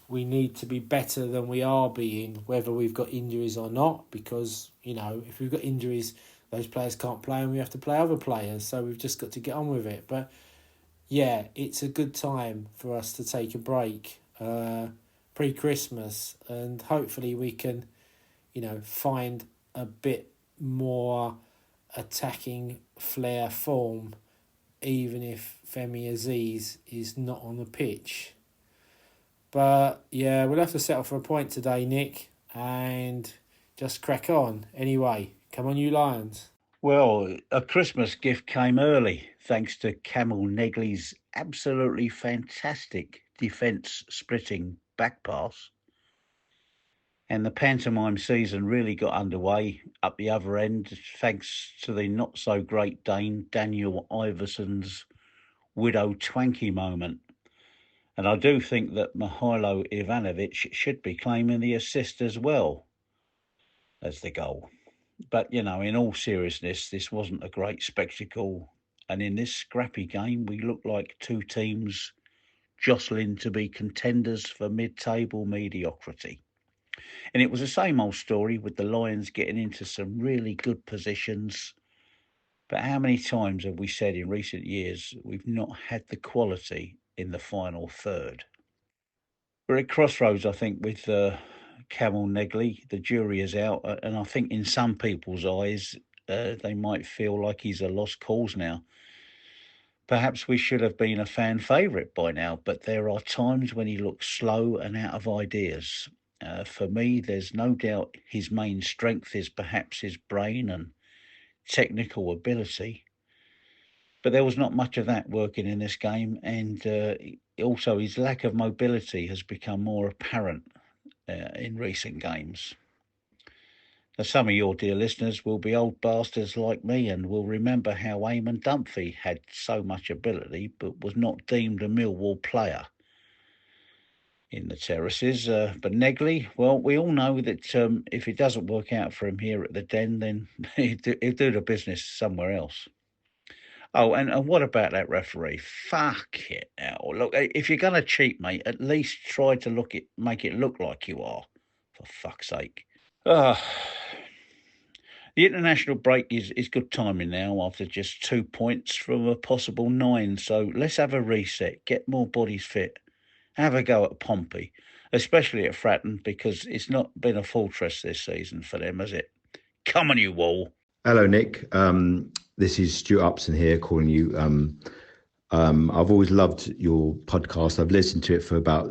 Speaker 11: we need to be better than we are being, whether we've got injuries or not, because, if we've got injuries, those players can't play and we have to play other players. So we've just got to get on with it. But yeah, it's a good time for us to take a break pre-Christmas and hopefully we can, find a bit more attacking flair form, even if Femi Aziz is not on the pitch. But yeah, we'll have to settle for a point today, Nick, and just crack on. Anyway, come on, you Lions.
Speaker 12: Well, a Christmas gift came early, thanks to Camel Negley's absolutely fantastic defence-splitting back pass. And the pantomime season really got underway up the other end, thanks to the not-so-great Dane Daniel Iverson's Widow Twanky moment. And I do think that Mihailo Ivanovic should be claiming the assist as well as the goal. But, in all seriousness, this wasn't a great spectacle. And in this scrappy game, we looked like two teams jostling to be contenders for mid-table mediocrity. And it was the same old story with the Lions getting into some really good positions. But how many times have we said in recent years we've not had the quality in the final third? We're at crossroads, I think, with Camel Negley. The jury is out, and I think in some people's eyes, they might feel like he's a lost cause now. Perhaps we should have been a fan favourite by now, but there are times when he looks slow and out of ideas. For me, there's no doubt his main strength is perhaps his brain and technical ability. But there was not much of that working in this game, and also his lack of mobility has become more apparent in recent games. Now, some of your dear listeners will be old bastards like me and will remember how Eamon Dunphy had so much ability but was not deemed a Millwall player in the terraces. But Negley, well, we all know that if it doesn't work out for him here at the Den, then he'll do the business somewhere else. Oh, and what about that referee? Fuck it now. Look, if you're going to cheat, mate, at least try to make it look like you are, for fuck's sake. The international break is good timing now after just 2 points from a possible 9. So let's have a reset, get more bodies fit, have a go at Pompey, especially at Fratton, because it's not been a fortress this season for them, has it? Come on, you Wall.
Speaker 13: Hello, Nick. This is Stuart Upson here calling you. I've always loved your podcast. I've listened to it for about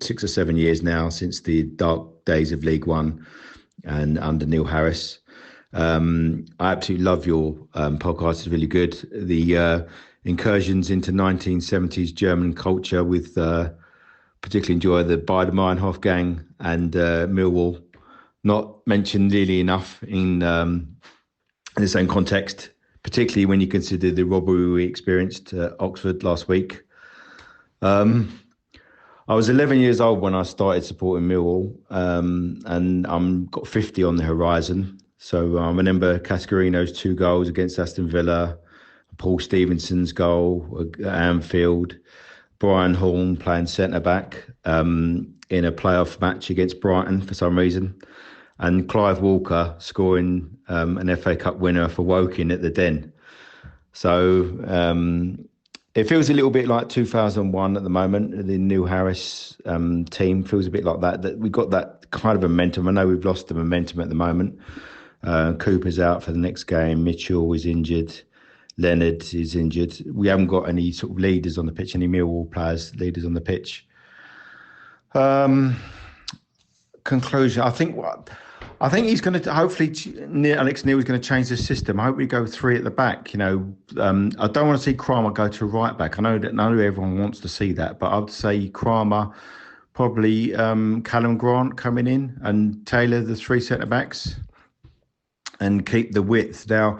Speaker 13: 6 or 7 years now, since the dark days of League One and under Neil Harris. I absolutely love your podcast. It's really good. The incursions into 1970s German culture with particularly enjoy the Biedermeier gang and Millwall. Not mentioned nearly enough in the same context, particularly when you consider the robbery we experienced at Oxford last week. I was 11 years old when I started supporting Millwall, and I'm got 50 on the horizon. So I remember Cascarino's 2 goals against Aston Villa, Paul Stevenson's goal at Anfield, Brian Horn playing centre-back in a playoff match against Brighton for some reason, and Clive Walker scoring an FA Cup winner for Woking at the Den. So it feels a little bit like 2001 at the moment. The Neil Harris team feels a bit like that. That we got that kind of momentum. I know we've lost the momentum at the moment. Cooper's out for the next game. Mitchell is injured. Leonard is injured. We haven't got any sort of leaders on the pitch, any Millwall players, leaders on the pitch. Conclusion, I think he's going to, hopefully, Alex Neil is going to change the system. I hope we go 3 at the back. I don't want to see Kramer go to right back. I know everyone wants to see that, but I'd say Kramer, probably Callum Grant coming in and Taylor, the 3 centre-backs, and keep the width. Now,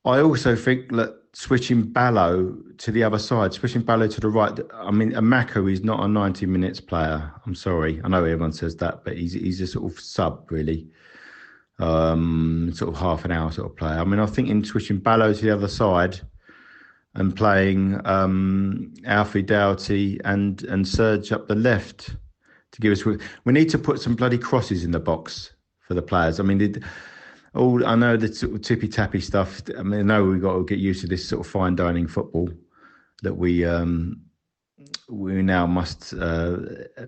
Speaker 13: I also think that switching Ballo to the other side, switching Ballo to the right. I mean, Amako is not a 90 minutes player. I'm sorry. I know everyone says that, but he's a sort of sub, really. Sort of half an hour sort of player. I mean, I think in switching Ballo to the other side and playing Alfie Doughty and Serge up the left to give us... We need to put some bloody crosses in the box for the players. I mean, I know the sort of tippy-tappy stuff. I mean, I know we've got to get used to this sort of fine dining football that we now must. I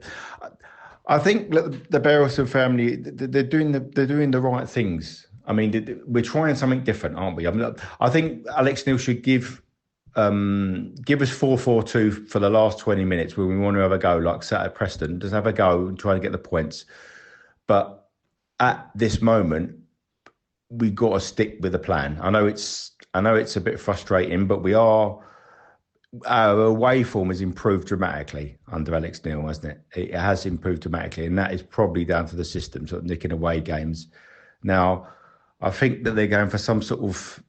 Speaker 13: think the Barrelson family, they're doing the right things. I mean, we're trying something different, aren't we? I mean, I think Alex Neil should give us 4-4-2 for the last 20 minutes when we want to have a go, like Sat at Preston. Just have a go and try to get the points. But at this moment, we've got to stick with the plan. I know it's a bit frustrating, but our away form has improved dramatically under Alex Neil, hasn't it? It has improved dramatically, and that is probably down to the system, sort of nicking away games. Now, I think that they're going for some sort of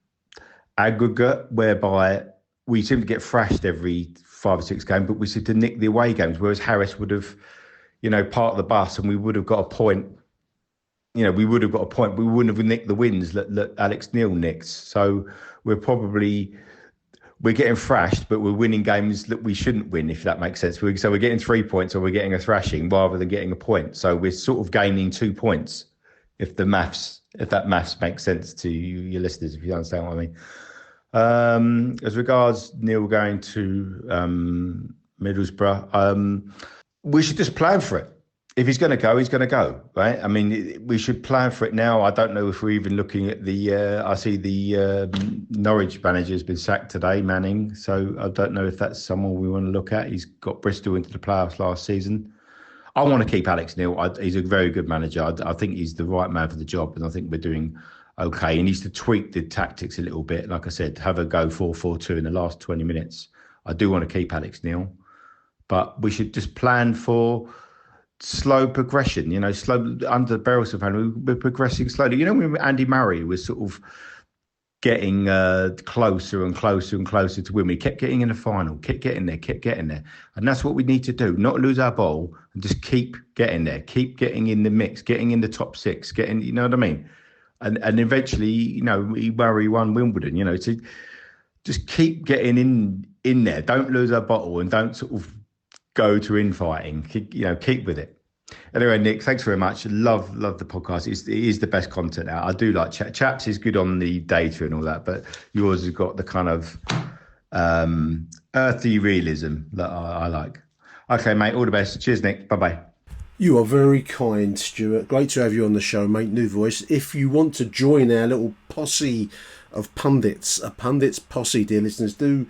Speaker 13: aggregate whereby we seem to get thrashed every 5 or 6 games, but we seem to nick the away games, whereas Harris would have, parked the bus and we would have got a point. We would have got a point. We wouldn't have nicked the wins that Alex Neil nicks. So we're getting thrashed, but we're winning games that we shouldn't win, if that makes sense. So we're getting 3 points or we're getting a thrashing rather than getting a point. So we're sort of gaining 2 points, if that maths makes sense to your listeners, if you understand what I mean. As regards Neil going to Middlesbrough, we should just plan for it. If he's going to go, he's going to go, right? I mean, we should plan for it now. I don't know if we're even looking at I see the Norwich manager has been sacked today, Manning. So I don't know if that's someone we want to look at. He's got Bristol into the playoffs last season. I want to keep Alex Neil. He's a very good manager. I think he's the right man for the job, and I think we're doing okay. He needs to tweak the tactics a little bit. Like I said, have a go 4-4-2 in the last 20 minutes. I do want to keep Alex Neil, but we should just plan for slow progression, slow under the Barrelson family. We're progressing slowly. When Andy Murray was sort of getting closer and closer and closer to win, we kept getting in the final, kept getting there. And that's what we need to do, not lose our ball and just keep getting there, keep getting in the mix, getting in the top 6, getting, you know what I mean? And eventually, Murray won Wimbledon, just keep getting in there. Don't lose a bottle and don't sort of go to infighting. Keep with it. Anyway, Nick, thanks very much. Love the podcast. It is the best content out. I do like Chaps is good on the data and all that, but yours has got the kind of earthy realism that I like. Okay, mate, all the best. Cheers, Nick. Bye-bye.
Speaker 3: You are very kind, Stuart. Great to have you on the show, mate. New voice. If you want to join our little posse of pundits, a pundits posse, dear listeners, do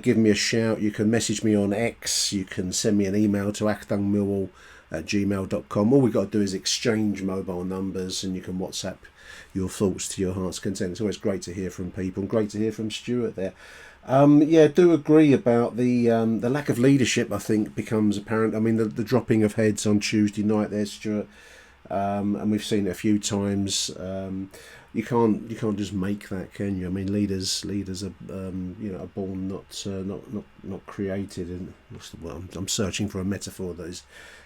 Speaker 3: give me a shout. You can message me on X. You can send me an email to achtungmillwall@gmail.com. All we've got to do is exchange mobile numbers, and you can WhatsApp your thoughts to your heart's content. It's always great to hear from people, and great to hear from Stuart there. Do agree about the lack of leadership. I think becomes apparent. I mean, the dropping of heads on Tuesday night there, Stuart, and we've seen it a few times. You can't just make that, can you? I mean, leaders are are born, not created. And what's the word? I'm searching for a metaphor that is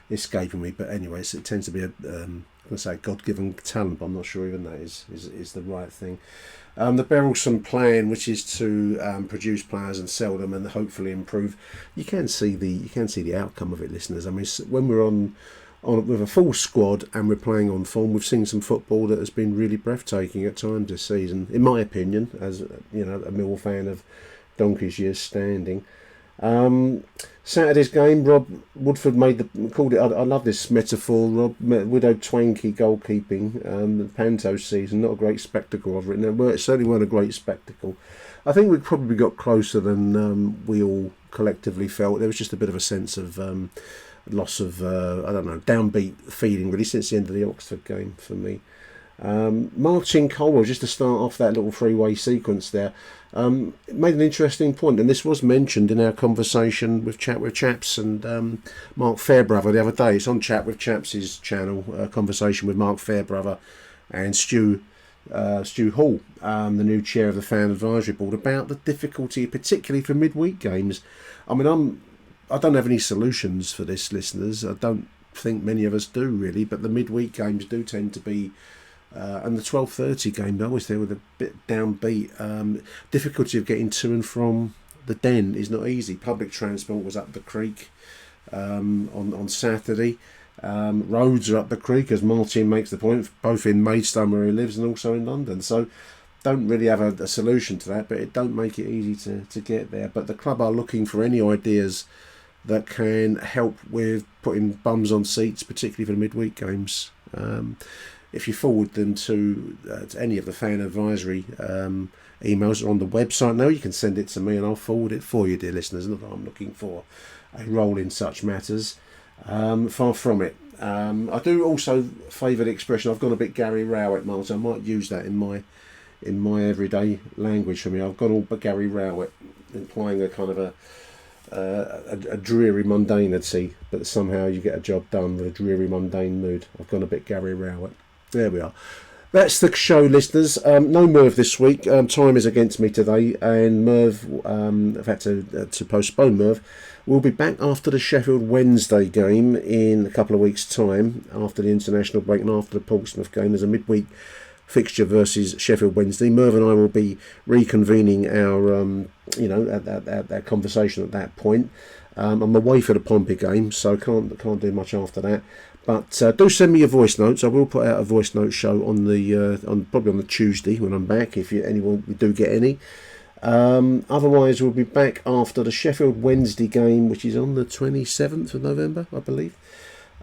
Speaker 3: escaping me. But anyways, it tends to be a God-given talent. But I'm not sure even that is the right thing. The Berylson plan, which is to produce players and sell them and hopefully improve, you can see the outcome of it, listeners. I mean, when we're on with a full squad and we're playing on form, we've seen some football that has been really breathtaking at times this season, in my opinion, as a Millwall fan of donkey's years standing. Saturday's game, Rob Woodford called it. I love this metaphor, Rob. Widow Twanky goalkeeping. The Panto season, not a great spectacle. I've written it. It certainly weren't a great spectacle. I think we probably got closer than we all collectively felt. There was just a bit of a sense of loss of downbeat feeling really since the end of the Oxford game for me. Martin Colwell, just to start off that little three-way sequence there, made an interesting point, and this was mentioned in our conversation with Chaps and Mark Fairbrother the other day. It's on Chat with Chaps' channel, a conversation with Mark Fairbrother and Stu Hall, the new chair of the Fan Advisory Board, about the difficulty, particularly for midweek games. I mean, I don't have any solutions for this, listeners. I don't think many of us do really, but the midweek games do tend to be. And the 12:30 game, I always there with a bit downbeat. Difficulty of getting to and from the Den is not easy. Public transport was up the creek on Saturday. Roads are up the creek, as Martin makes the point, both in Maidstone where he lives and also in London. So don't really have a solution to that, but it don't make it easy to get there. But the club are looking for any ideas that can help with putting bums on seats, particularly for the midweek games. If you forward them to any of the fan advisory emails on the website now, you can send it to me and I'll forward it for you, dear listeners. Not that I'm looking for a role in such matters. Far from it. I do also favour the expression, I've gone a bit Gary Rowett, Martin. I might use that in my everyday language for me. I've gone all but Gary Rowett, implying a kind of a dreary mundanity, but somehow you get a job done with a dreary mundane mood. I've gone a bit Gary Rowett. There we are. That's the show, listeners. No Merv this week. Time is against me today, and Merv, I've had to postpone Merv. We'll be back after the Sheffield Wednesday game in a couple of weeks' time, after the international break and after the Portsmouth game. There's a midweek fixture versus Sheffield Wednesday. Merv and I will be reconvening our conversation at that point. I'm away for the Pompey game, so can't do much after that. But do send me your voice notes. I will put out a voice note show on probably on the Tuesday when I'm back, if anyone we do get any. Otherwise, we'll be back after the Sheffield Wednesday game, which is on the 27th of November, I believe,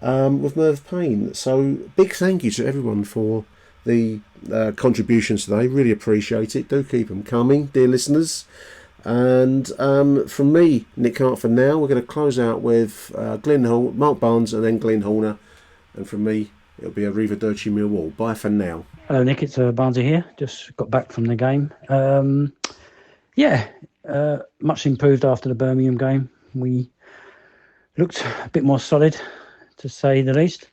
Speaker 3: with Merv Payne. So big thank you to everyone for the contributions today. Really appreciate it. Do keep them coming, dear listeners. And from me, Nick Hart, for now, we're going to close out with Mark Barnes and then Glenn Horner. And from me, it'll be Arrivederci Millwall. Bye for now.
Speaker 14: Hello, Nick. It's Barnesy here. Just got back from the game. Much improved after the Birmingham game. We looked a bit more solid, to say the least.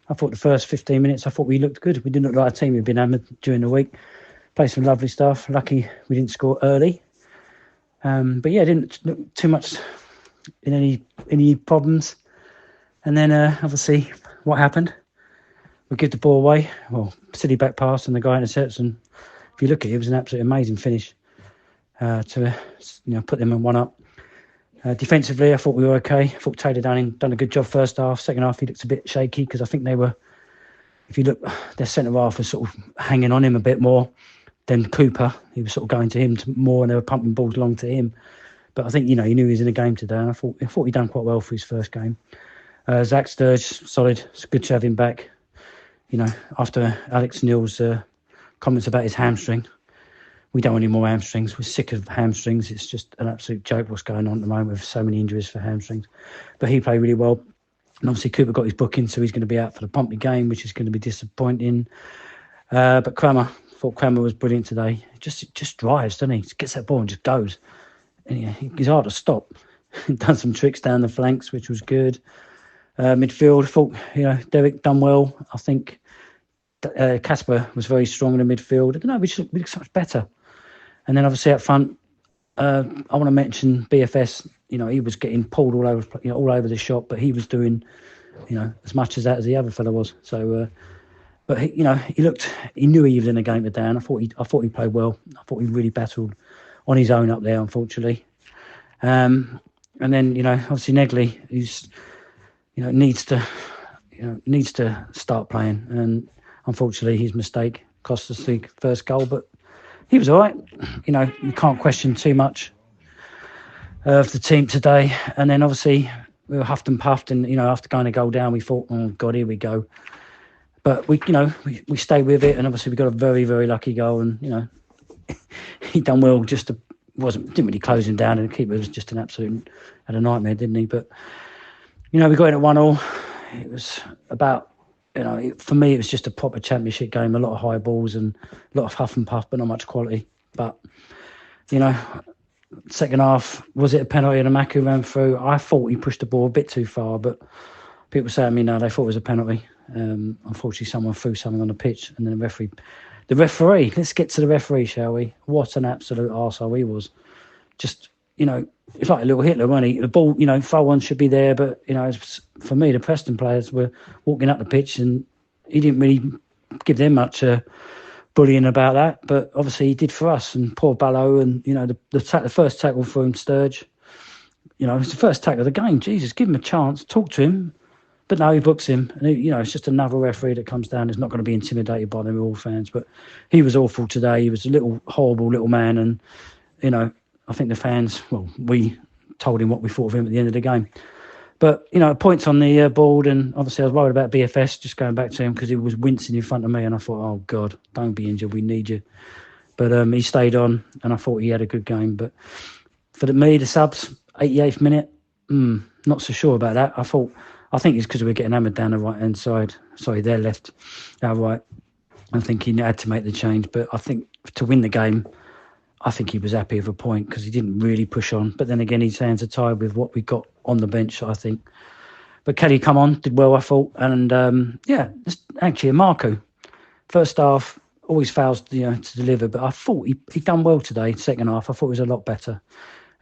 Speaker 14: I thought the first 15 minutes, we looked good. We didn't look like a team we've been hammered during the week. Played some lovely stuff. Lucky we didn't score early. Didn't look too much in any problems. And then obviously what happened? We give the ball away. Well, silly back pass and the guy intercepts. And if you look at it, it was an absolutely amazing finish. to put them in one up. Defensively, I thought we were okay. I thought Taylor done a good job first half. Second half, he looked a bit shaky because I think they were, if you look, their centre half was sort of hanging on him a bit more than Cooper. He was sort of going to him more, and they were pumping balls along to him. But I think he knew he was in a game today, and I thought he done quite well for his first game. Zach Sturge, solid. It's good to have him back. After Alex Neil's comments about his hamstring, we don't want any more hamstrings. We're sick of hamstrings. It's just an absolute joke what's going on at the moment with so many injuries for hamstrings. But he played really well. And obviously Cooper got his booking, so he's going to be out for the Pompey game, which is going to be disappointing. But Crammer, I thought Crammer was brilliant today. Just drives, doesn't he? Just gets that ball and just goes. And he's hard to stop. Done some tricks down the flanks, which was good. Midfield, I thought, Derek done well. I think Casper was very strong in the midfield. I don't know, we looked so much better. And then obviously up front, I want to mention BFS. He was getting pulled all over the shop, but he was doing, as much as that as the other fella was. So, but he knew he was in the game today, and I thought he played well. I thought he really battled on his own up there, unfortunately. And then obviously Negley, who's needs to start playing, and unfortunately his mistake cost us the first goal, but he was all right. You can't question too much of the team today. And then obviously we were huffed and puffed, and after going a goal down, we thought, oh God, here we go. But we stayed with it, and obviously we got a very, very lucky goal, and he done well. Didn't really close him down, and the keeper was just had a nightmare, didn't he? But we got in at 1-1. It was about, for me, it was just a proper championship game. A lot of high balls and a lot of huff and puff, but not much quality. But, second half, was it a penalty and a Maku ran through? I thought he pushed the ball a bit too far, but people say to me now they thought it was a penalty. Unfortunately, someone threw something on the pitch, and then the referee, let's get to the referee, shall we? What an absolute arsehole he was. Just, it's like a little Hitler, wasn't he? The ball, far one should be there, but, for me, the Preston players were walking up the pitch, and he didn't really give them much bullying about that, but obviously he did for us. And poor Ballo, and, the first tackle for him, Sturge, it's the first tackle of the game. Jesus, give him a chance, talk to him. But no, he books him. And, it's just another referee that comes down. He's not going to be intimidated by them all fans. But he was awful today. He was a horrible little man. And, I think the fans, we told him what we thought of him at the end of the game. But, points on the board. And obviously I was worried about BFS, just going back to him, because he was wincing in front of me. And I thought, oh, God, don't be injured. We need you. But he stayed on, and I thought he had a good game. But for me, the subs, 88th minute, not so sure about that. I think it's because we were getting hammered down the right-hand side. Sorry, their left, our right. I think he had to make the change. But I think to win the game, I think he was happy with a point because he didn't really push on. But then again, his hands are tied with what we got on the bench, I think. But Kelly come on, did well, I thought. And, it's actually a Marco. First half, always fails to deliver. But I thought he done well today, second half. I thought it was a lot better.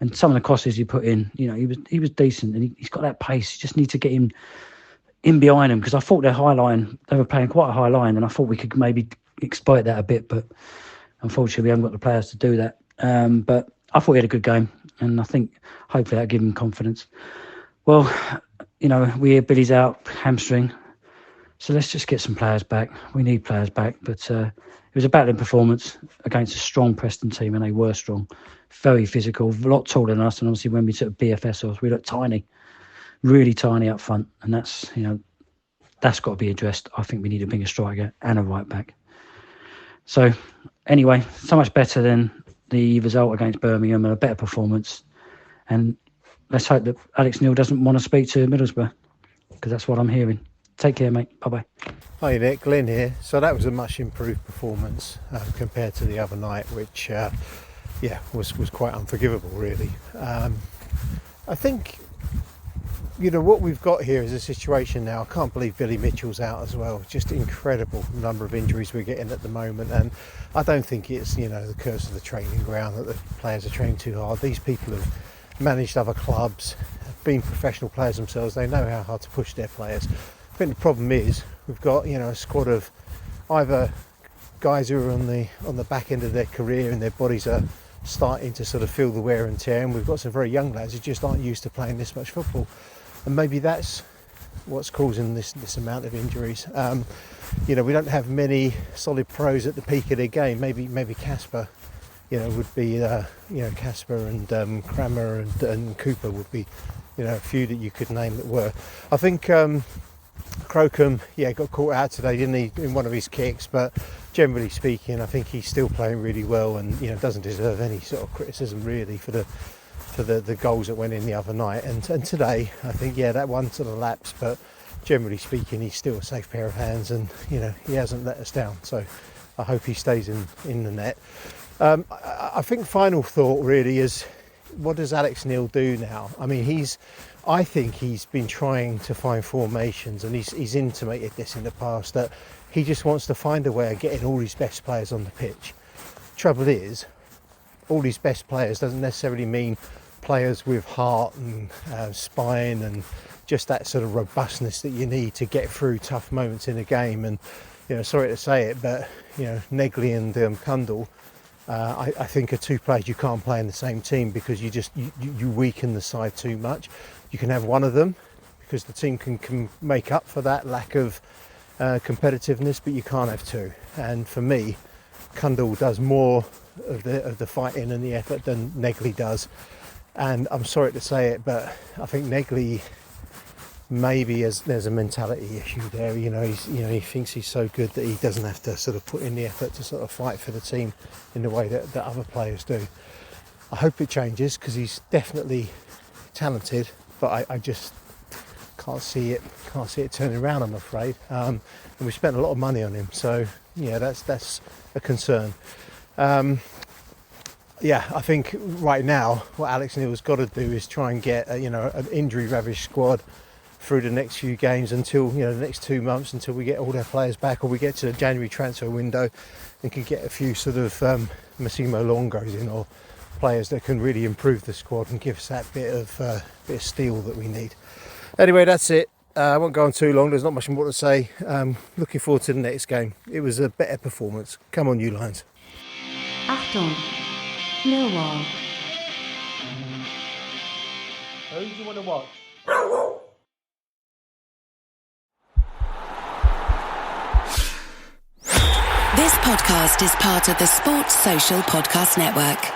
Speaker 14: And some of the crosses he put in, he was decent, and he's got that pace. You just need to get him in behind him, because I thought their high line, they were playing quite a high line, and I thought we could maybe exploit that a bit, but unfortunately we haven't got the players to do that. But I thought he had a good game, and I think hopefully that'll give him confidence. Well, we hear Billy's out, hamstring, so let's just get some players back. We need players back, but it was a battling performance against a strong Preston team, and they were strong. Very physical, a lot taller than us, and obviously when we took BFS off, we looked tiny, really tiny up front, and that's got to be addressed. I think we need to bring a striker and a right back. So anyway, so much better than the result against Birmingham, and a better performance. And let's hope that Alex Neil doesn't want to speak to Middlesbrough, because that's what I'm hearing. Take care, mate. Bye bye.
Speaker 15: Hi Nick, Glenn here. So that was a much improved performance compared to the other night, which was quite unforgivable, really. I think what we've got here is a situation now. I can't believe Billy Mitchell's out as well. Just incredible number of injuries we're getting at the moment, and I don't think it's the curse of the training ground that the players are training too hard. These people have managed other clubs, been professional players themselves. They know how hard to push their players. I think the problem is we've got a squad of either guys who are on the back end of their career and their bodies are starting to sort of feel the wear and tear, and we've got some very young lads who just aren't used to playing this much football, and maybe that's what's causing this amount of injuries. We don't have many solid pros at the peak of their game. Maybe Casper, would be Casper and Kramer and Cooper would be, a few that you could name that were. I think Crocombe, got caught out today, didn't he, in one of his kicks, but generally speaking, I think he's still playing really well, and doesn't deserve any sort of criticism really for the goals that went in the other night. And today, I think that one sort of lapsed, but generally speaking, he's still a safe pair of hands, and he hasn't let us down. So I hope he stays in the net. I think final thought really is, what does Alex Neil do now? I mean, I think he's been trying to find formations, and he's intimated this in the past, that he just wants to find a way of getting all his best players on the pitch. Trouble is, all his best players doesn't necessarily mean players with heart and spine and just that sort of robustness that you need to get through tough moments in a game. And sorry to say it, but Negley and Cundall, I think are two players you can't play in the same team, because you weaken the side too much. You can have one of them because the team can make up for that lack of competitiveness, but you can't have two. And for me, Cundall does more of the fighting and the effort than Negley does. And I'm sorry to say it, but I think Negley maybe there's a mentality issue there. He thinks he's so good that he doesn't have to sort of put in the effort to sort of fight for the team in the way that other players do. I hope it changes, because he's definitely talented, but I just can't see it turning around, I'm afraid. And we spent a lot of money on him, so that's a concern. I think right now what Alex Neil's got to do is try and get an injury ravished squad through the next few games, until the next 2 months, until we get all their players back, or we get to the January transfer window and can get a few sort of Massimo Longos in, or players that can really improve the squad and give us that bit of steel that we need. Anyway, that's it. I won't go on too long. There's not much more to say. Looking forward to the next game. It was a better performance. Come on, you Lions.
Speaker 2: Achtung, Millwall.
Speaker 11: Who do you want to watch?
Speaker 1: This podcast is part of the Sports Social Podcast Network.